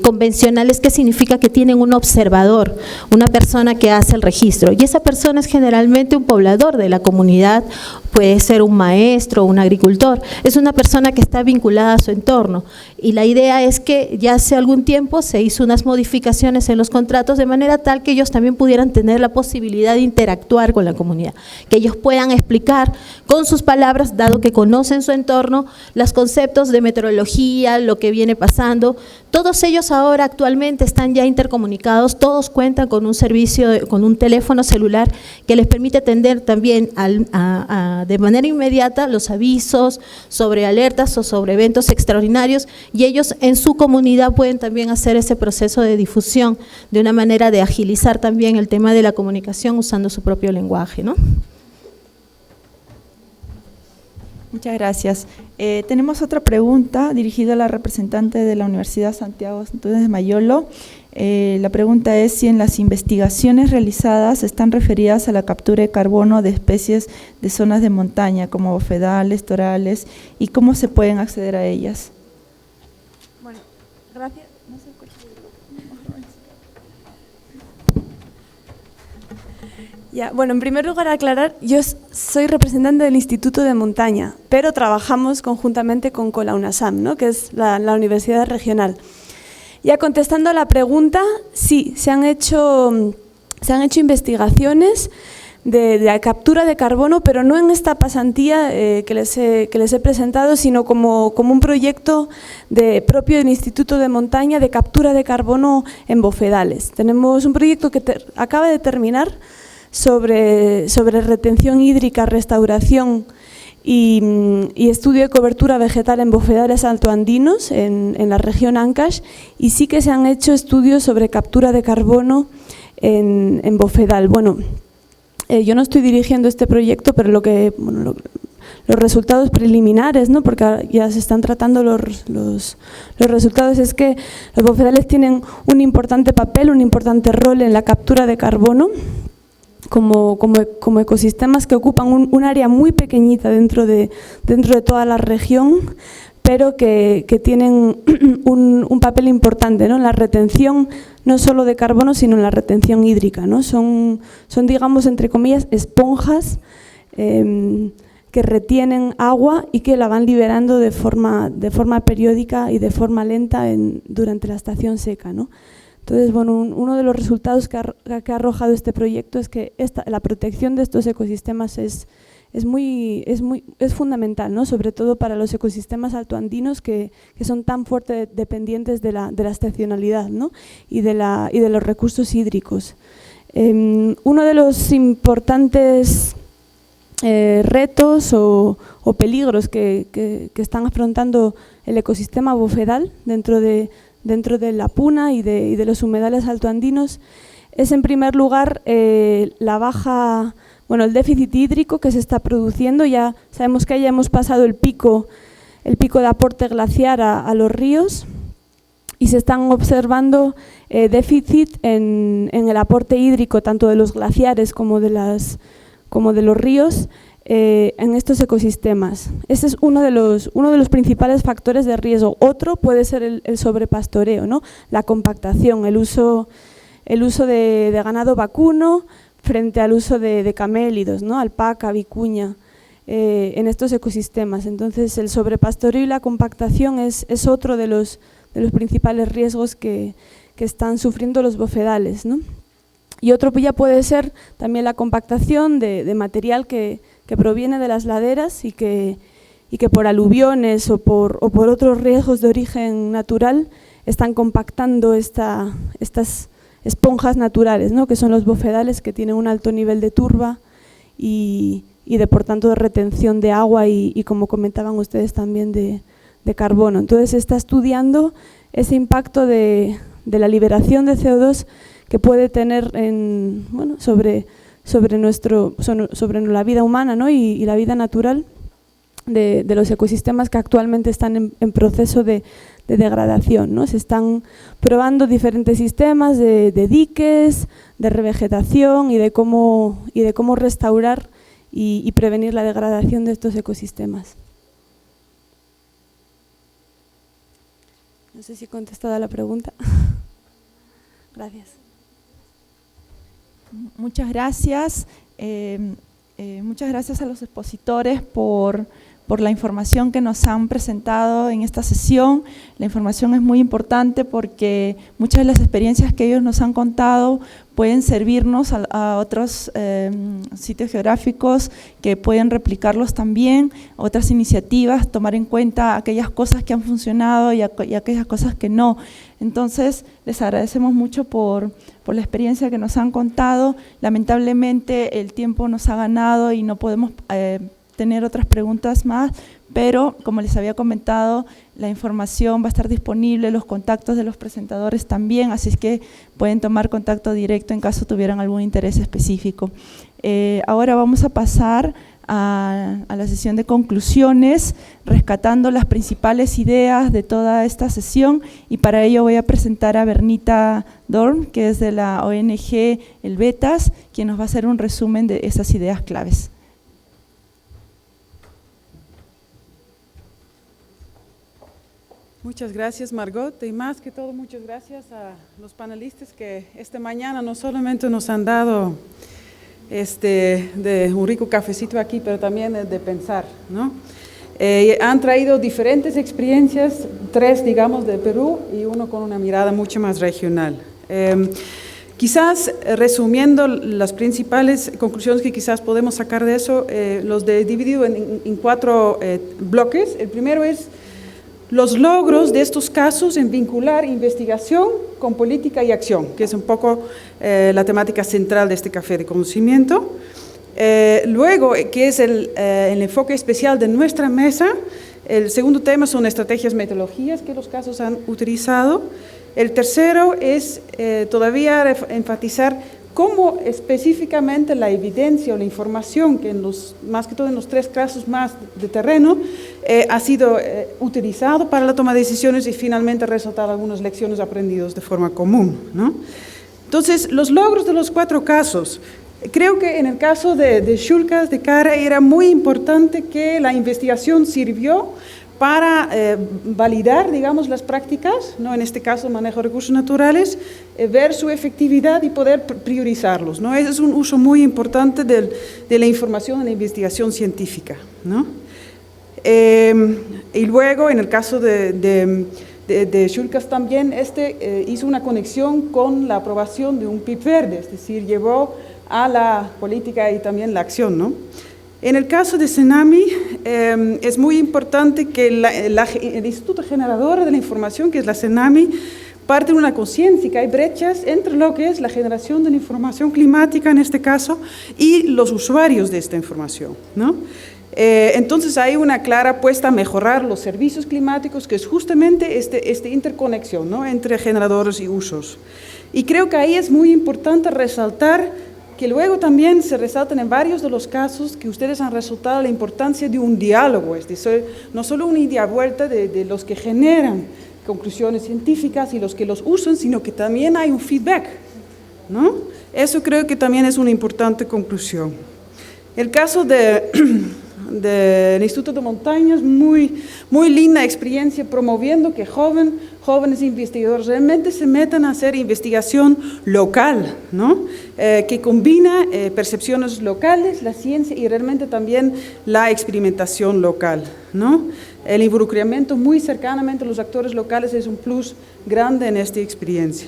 convencionales, que significa que tienen un observador, una persona que hace el registro, y esa persona es generalmente un poblador de la comunidad, puede ser un maestro, un agricultor, es una persona que está vinculada a su entorno, y la idea es que ya hace algún tiempo se hizo unas modificaciones en los contratos de manera tal que ellos también pudieran tener la posibilidad de interactuar con la comunidad, que ellos puedan explicar con sus palabras, dado que conocen su entorno, los conceptos de meteorología, lo que viene pasando. Todos ellos ahora actualmente están ya intercomunicados, todos cuentan con un servicio, con un teléfono celular que les permite atender también de manera inmediata los avisos sobre alertas o sobre eventos extraordinarios, y ellos en su comunidad pueden también hacer ese proceso de difusión de una manera de agilizar también el tema de la comunicación usando su propio lenguaje, ¿no? Muchas gracias. Tenemos otra pregunta dirigida a la representante de la Universidad Santiago Antúnez de Mayolo. La pregunta es si en las investigaciones realizadas están referidas a la captura de carbono de especies de zonas de montaña como bofedales, torales, y cómo se pueden acceder a ellas. Bueno, gracias. Ya, bueno, en primer lugar aclarar, yo soy representante del Instituto de Montaña, pero trabajamos conjuntamente con la UNASAM, ¿no?, que es la universidad regional. Ya contestando a la pregunta, sí, se han hecho investigaciones de la captura de carbono, pero no en esta pasantía que les he presentado, sino como un proyecto propio del Instituto de Montaña de captura de carbono en bofedales. Tenemos un proyecto que acaba de terminar sobre retención hídrica, restauración y estudio de cobertura vegetal en bofedales altoandinos en la región Ancash, y sí que se han hecho estudios sobre captura de carbono en bofedal. Bueno, yo no estoy dirigiendo este proyecto, pero los resultados preliminares, ¿no?, porque ya se están tratando los resultados, es que los bofedales tienen un importante papel, un importante rol en la captura de carbono, como ecosistemas que ocupan un área muy pequeñita dentro de toda la región, pero que tienen un papel importante, ¿no?, en la retención no solo de carbono, sino en la retención hídrica, ¿no? Son digamos, entre comillas, esponjas que retienen agua y que la van liberando de forma periódica y de forma lenta durante la estación seca, ¿no? Entonces, bueno, uno de los resultados que ha arrojado este proyecto es que la protección de estos ecosistemas es fundamental, ¿no?, sobre todo para los ecosistemas altoandinos que son tan fuerte dependientes de la estacionalidad, ¿no?, y de los recursos hídricos. Uno de los importantes retos o peligros que están afrontando el ecosistema bofedal dentro de la puna y de los humedales altoandinos es, en primer lugar, el déficit hídrico que se está produciendo. Ya sabemos que ya hemos pasado el pico de aporte glaciar a los ríos, y se están observando déficit en el aporte hídrico tanto de los glaciares como de los ríos en estos ecosistemas. Ese es uno de los principales factores de riesgo. Otro puede ser el sobrepastoreo, ¿no?, la compactación, el uso de ganado vacuno frente al uso de camélidos, ¿no?, alpaca, vicuña, en estos ecosistemas. Entonces, el sobrepastoreo y la compactación es otro de los principales riesgos que están sufriendo los bofedales, ¿no? Y otro ya puede ser también la compactación de material que proviene de las laderas y que por aluviones o por otros riesgos de origen natural están compactando estas esponjas naturales, ¿no?, que son los bofedales, que tienen un alto nivel de turba y por tanto de retención de agua y como comentaban ustedes también de carbono. Entonces se está estudiando ese impacto de la liberación de CO2 que puede tener sobre la vida humana, ¿no?, y la vida natural de los ecosistemas que actualmente están en proceso de degradación, ¿no? Se están probando diferentes sistemas de diques, de revegetación y de cómo restaurar y prevenir la degradación de estos ecosistemas. No sé si he contestado a la pregunta. Gracias. Muchas gracias. Muchas gracias a los expositores por la información que nos han presentado en esta sesión. La información es muy importante porque muchas de las experiencias que ellos nos han contado pueden servirnos a otros sitios geográficos que pueden replicarlos también, otras iniciativas, tomar en cuenta aquellas cosas que han funcionado y aquellas cosas que no. Entonces, les agradecemos mucho por la experiencia que nos han contado. Lamentablemente, el tiempo nos ha ganado y no podemos tener otras preguntas más, pero como les había comentado, la información va a estar disponible, los contactos de los presentadores también, así es que pueden tomar contacto directo en caso tuvieran algún interés específico. Ahora vamos a pasar a la sesión de conclusiones, rescatando las principales ideas de toda esta sesión, y para ello voy a presentar a Bernita Dorn, que es de la ONG El Betas, quien nos va a hacer un resumen de esas ideas claves. Muchas gracias, Margot, y más que todo muchas gracias a los panelistas que esta mañana no solamente nos han dado de un rico cafecito aquí, pero también de pensar, ¿no? Han traído diferentes experiencias, 3 digamos de Perú y 1 con una mirada mucho más regional. Quizás resumiendo las principales conclusiones que quizás podemos sacar de eso, los he dividido en 4 bloques. El primero es los logros de estos casos en vincular investigación con política y acción, que es un poco la temática central de este café de conocimiento. Luego, que es el enfoque especial de nuestra mesa, el segundo tema son estrategias, metodologías que los casos han utilizado. El tercero es todavía enfatizar cómo específicamente la evidencia o la información, que más que todo en los 3 casos más de terreno, ha sido utilizado para la toma de decisiones y finalmente resaltar algunas lecciones aprendidas de forma común, ¿no? Entonces, los logros de los 4 casos. Creo que en el caso de Shulkas, de Cara, era muy importante que la investigación sirvió para validar, digamos, las prácticas, ¿no? En este caso, manejo de recursos naturales, ver su efectividad y poder priorizarlos, ¿no? Ese es un uso muy importante de la información en la investigación científica, ¿no? Y luego, en el caso de Shulkas también, hizo una conexión con la aprobación de un PIB verde, es decir, llevó a la política y también la acción, ¿no? En el caso de Cenami, es muy importante que el Instituto Generador de la Información, que es la Cenami, parte de una conciencia que hay brechas entre lo que es la generación de la información climática, en este caso, y los usuarios de esta información, ¿no? Entonces hay una clara apuesta a mejorar los servicios climáticos, que es justamente esta interconexión, ¿no? Entre generadores y usos. Y creo que ahí es muy importante resaltar que luego también se resaltan en varios de los casos que ustedes han resaltado la importancia de un diálogo, es decir, no solo una ida y vuelta de los que generan conclusiones científicas y los que los usan, sino que también hay un feedback, ¿no? Eso creo que también es una importante conclusión. El caso del Instituto de Montañas, muy linda experiencia promoviendo que jóvenes investigadores realmente se metan a hacer investigación local, ¿no? Que combina percepciones locales, la ciencia y realmente también la experimentación local, ¿no? El involucramiento muy cercanamente a los actores locales es un plus grande en esta experiencia.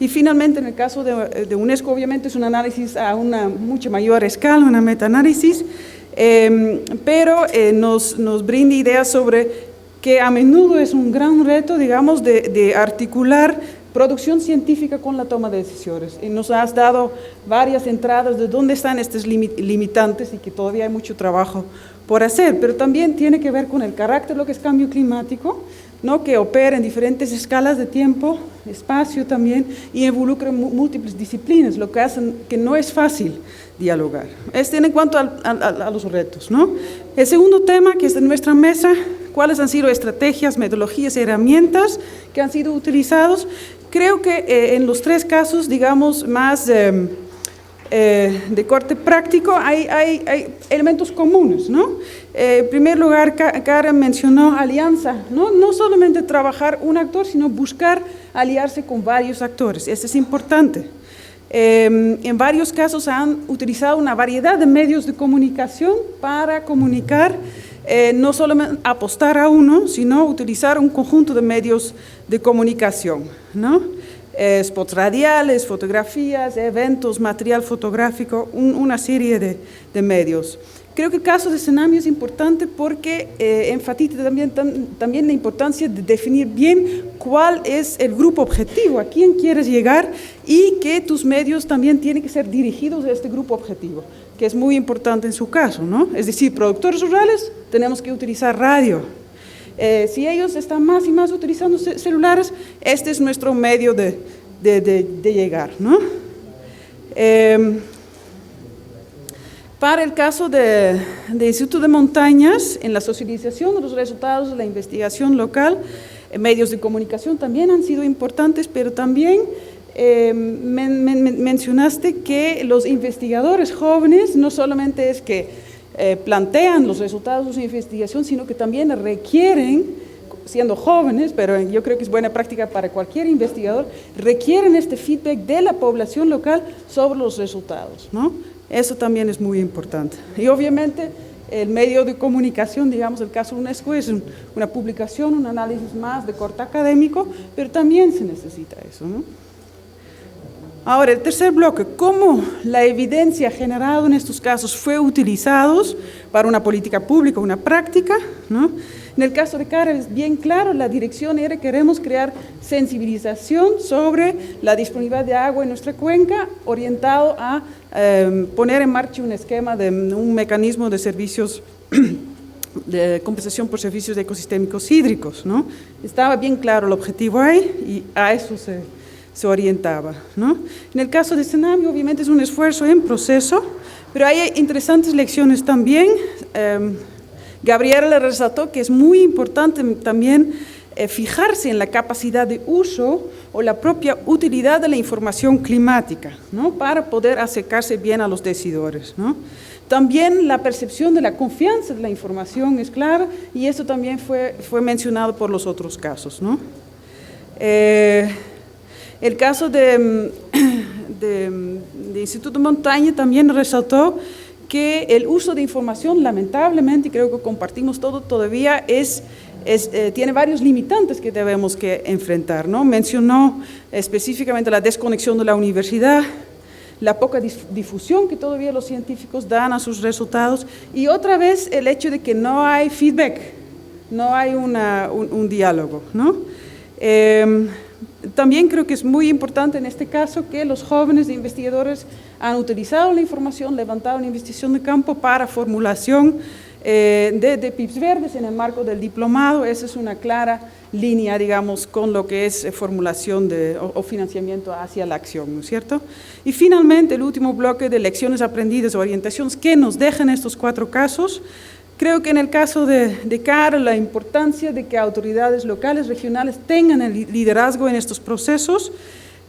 Y finalmente, en el caso de UNESCO, obviamente es un análisis a una mucho mayor escala, una metaanálisis, pero nos brinda ideas sobre que a menudo es un gran reto, digamos, de articular producción científica con la toma de decisiones. Y nos has dado varias entradas de dónde están estos limitantes y que todavía hay mucho trabajo por hacer, pero también tiene que ver con el carácter de lo que es cambio climático, ¿no? Que opera en diferentes escalas de tiempo, espacio también, y involucra múltiples disciplinas, lo que hace que no es fácil dialogar. En cuanto a los retos, ¿no? El segundo tema que es de nuestra mesa, ¿cuáles han sido estrategias, metodologías y herramientas que han sido utilizados? Creo que en los tres casos, digamos, más de corte práctico, hay elementos comunes, ¿no? En primer lugar, Karen mencionó alianza, ¿no? No solamente trabajar un actor, sino buscar aliarse con varios actores. Eso es importante. En varios casos han utilizado una variedad de medios de comunicación para comunicar, no solamente apostar a uno, sino utilizar un conjunto de medios de comunicación, ¿no? Spots radiales, fotografías, eventos, material fotográfico, una serie de medios. Creo que el caso de Senami es importante porque enfatiza también la importancia de definir bien cuál es el grupo objetivo, a quién quieres llegar y que tus medios también tienen que ser dirigidos a este grupo objetivo, que es muy importante en su caso, ¿no? Es decir, productores rurales, tenemos que utilizar radio. Si ellos están más y más utilizando celulares, este es nuestro medio de llegar, ¿no? Para el caso del Instituto de Montañas, en la socialización de los resultados de la investigación local, medios de comunicación también han sido importantes, pero también mencionaste que los investigadores jóvenes no solamente es que plantean los resultados de su investigación, sino que también requieren, siendo jóvenes, pero yo creo que es buena práctica para cualquier investigador, requieren este feedback de la población local sobre los resultados, ¿no? Eso también es muy importante. Y obviamente el medio de comunicación, digamos el caso de UNESCO, es una publicación, un análisis más de corte académico, pero también se necesita eso, ¿no? Ahora, el tercer bloque, cómo la evidencia generada en estos casos fue utilizada para una política pública, una práctica, ¿no? En el caso de Karen es bien claro, la dirección era queremos crear sensibilización sobre la disponibilidad de agua en nuestra cuenca, orientado a poner en marcha un esquema de un mecanismo de servicios de compensación por servicios ecosistémicos hídricos, ¿no? Estaba bien claro el objetivo ahí y a eso se orientaba, ¿no? En el caso de Senami, obviamente es un esfuerzo en proceso, pero hay interesantes lecciones también. Gabriela le resaltó que es muy importante también fijarse en la capacidad de uso o la propia utilidad de la información climática, ¿no? Para poder acercarse bien a los decidores, ¿no? También la percepción de la confianza de la información es clara y eso también fue mencionado por los otros casos, ¿no? El caso de Instituto de Montaña también resaltó que el uso de información, lamentablemente, y creo que compartimos todo todavía, tiene varios limitantes que debemos que enfrentar, ¿no? Mencionó específicamente la desconexión de la universidad, la poca difusión que todavía los científicos dan a sus resultados y otra vez el hecho de que no hay feedback, no hay un diálogo, ¿no? También creo que es muy importante en este caso que los jóvenes investigadores han utilizado la información, levantado una investigación de campo para formulación de PIPs verdes en el marco del diplomado. Esa es una clara línea, digamos, con lo que es formulación o financiamiento hacia la acción, ¿no es cierto? Y finalmente, el último bloque de lecciones aprendidas o orientaciones que nos dejan estos 4 casos. Creo que en el caso de CAR, la importancia de que autoridades locales, regionales tengan el liderazgo en estos procesos,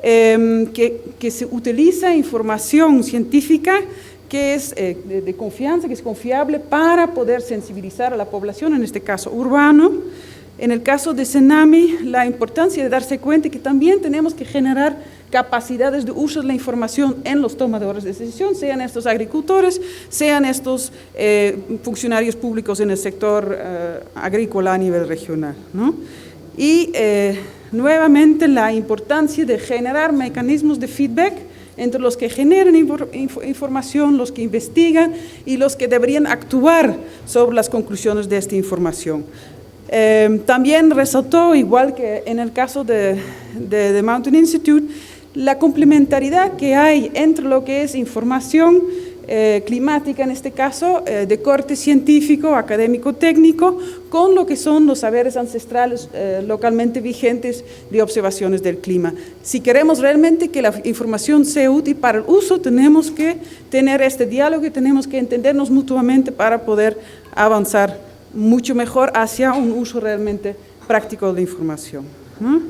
que se utiliza información científica que es de confianza, que es confiable para poder sensibilizar a la población, en este caso urbano. En el caso de Senami, la importancia de darse cuenta que también tenemos que generar capacidades de uso de la información en los tomadores de decisión, sean estos agricultores, sean estos funcionarios públicos en el sector agrícola a nivel regional, ¿no? Y nuevamente la importancia de generar mecanismos de feedback entre los que generan información, los que investigan y los que deberían actuar sobre las conclusiones de esta información. También resaltó, igual que en el caso de Mountain Institute, la complementariedad que hay entre lo que es información climática, en este caso, de corte científico, académico, técnico, con lo que son los saberes ancestrales localmente vigentes de observaciones del clima. Si queremos realmente que la información sea útil para el uso, tenemos que tener este diálogo y tenemos que entendernos mutuamente para poder avanzar mucho mejor hacia un uso realmente práctico de la información, ¿no?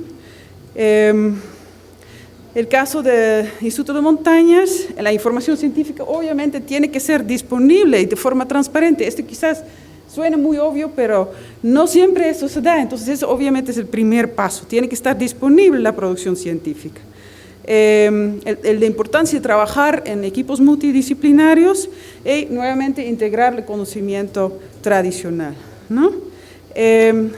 El caso del Instituto de Montañas, la información científica obviamente tiene que ser disponible y de forma transparente. Esto quizás suena muy obvio, pero no siempre eso se da. Entonces eso obviamente es el primer paso. Tiene que estar disponible la producción científica. La importancia de trabajar en equipos multidisciplinarios y nuevamente integrar el conocimiento tradicional, ¿no?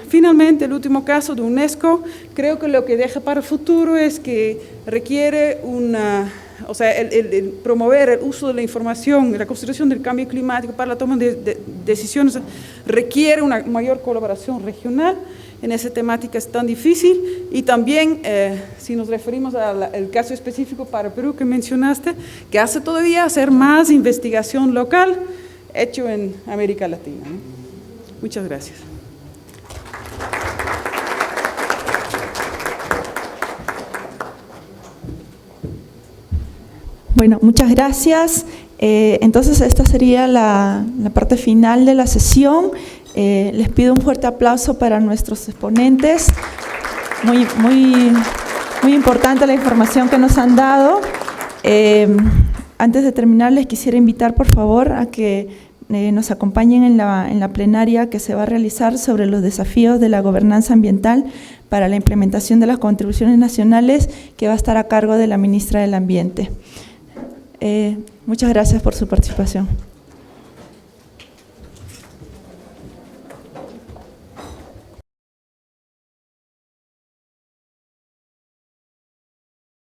Finalmente, el último caso de UNESCO, creo que lo que deja para el futuro es que requiere el promover el uso de la información y la consideración del cambio climático para la toma de decisiones requiere una mayor colaboración regional en esa temática es tan difícil y también, si nos referimos al caso específico para Perú que mencionaste, que hace todavía hacer más investigación local hecho en América Latina, ¿no? Muchas gracias. Bueno, muchas gracias. Entonces esta sería la parte final de la sesión. Les pido un fuerte aplauso para nuestros exponentes. Muy importante la información que nos han dado. Antes de terminar, les quisiera invitar, por favor, a que nos acompañen en la plenaria que se va a realizar sobre los desafíos de la gobernanza ambiental para la implementación de las contribuciones nacionales, que va a estar a cargo de la ministra del Ambiente. Muchas gracias por su participación.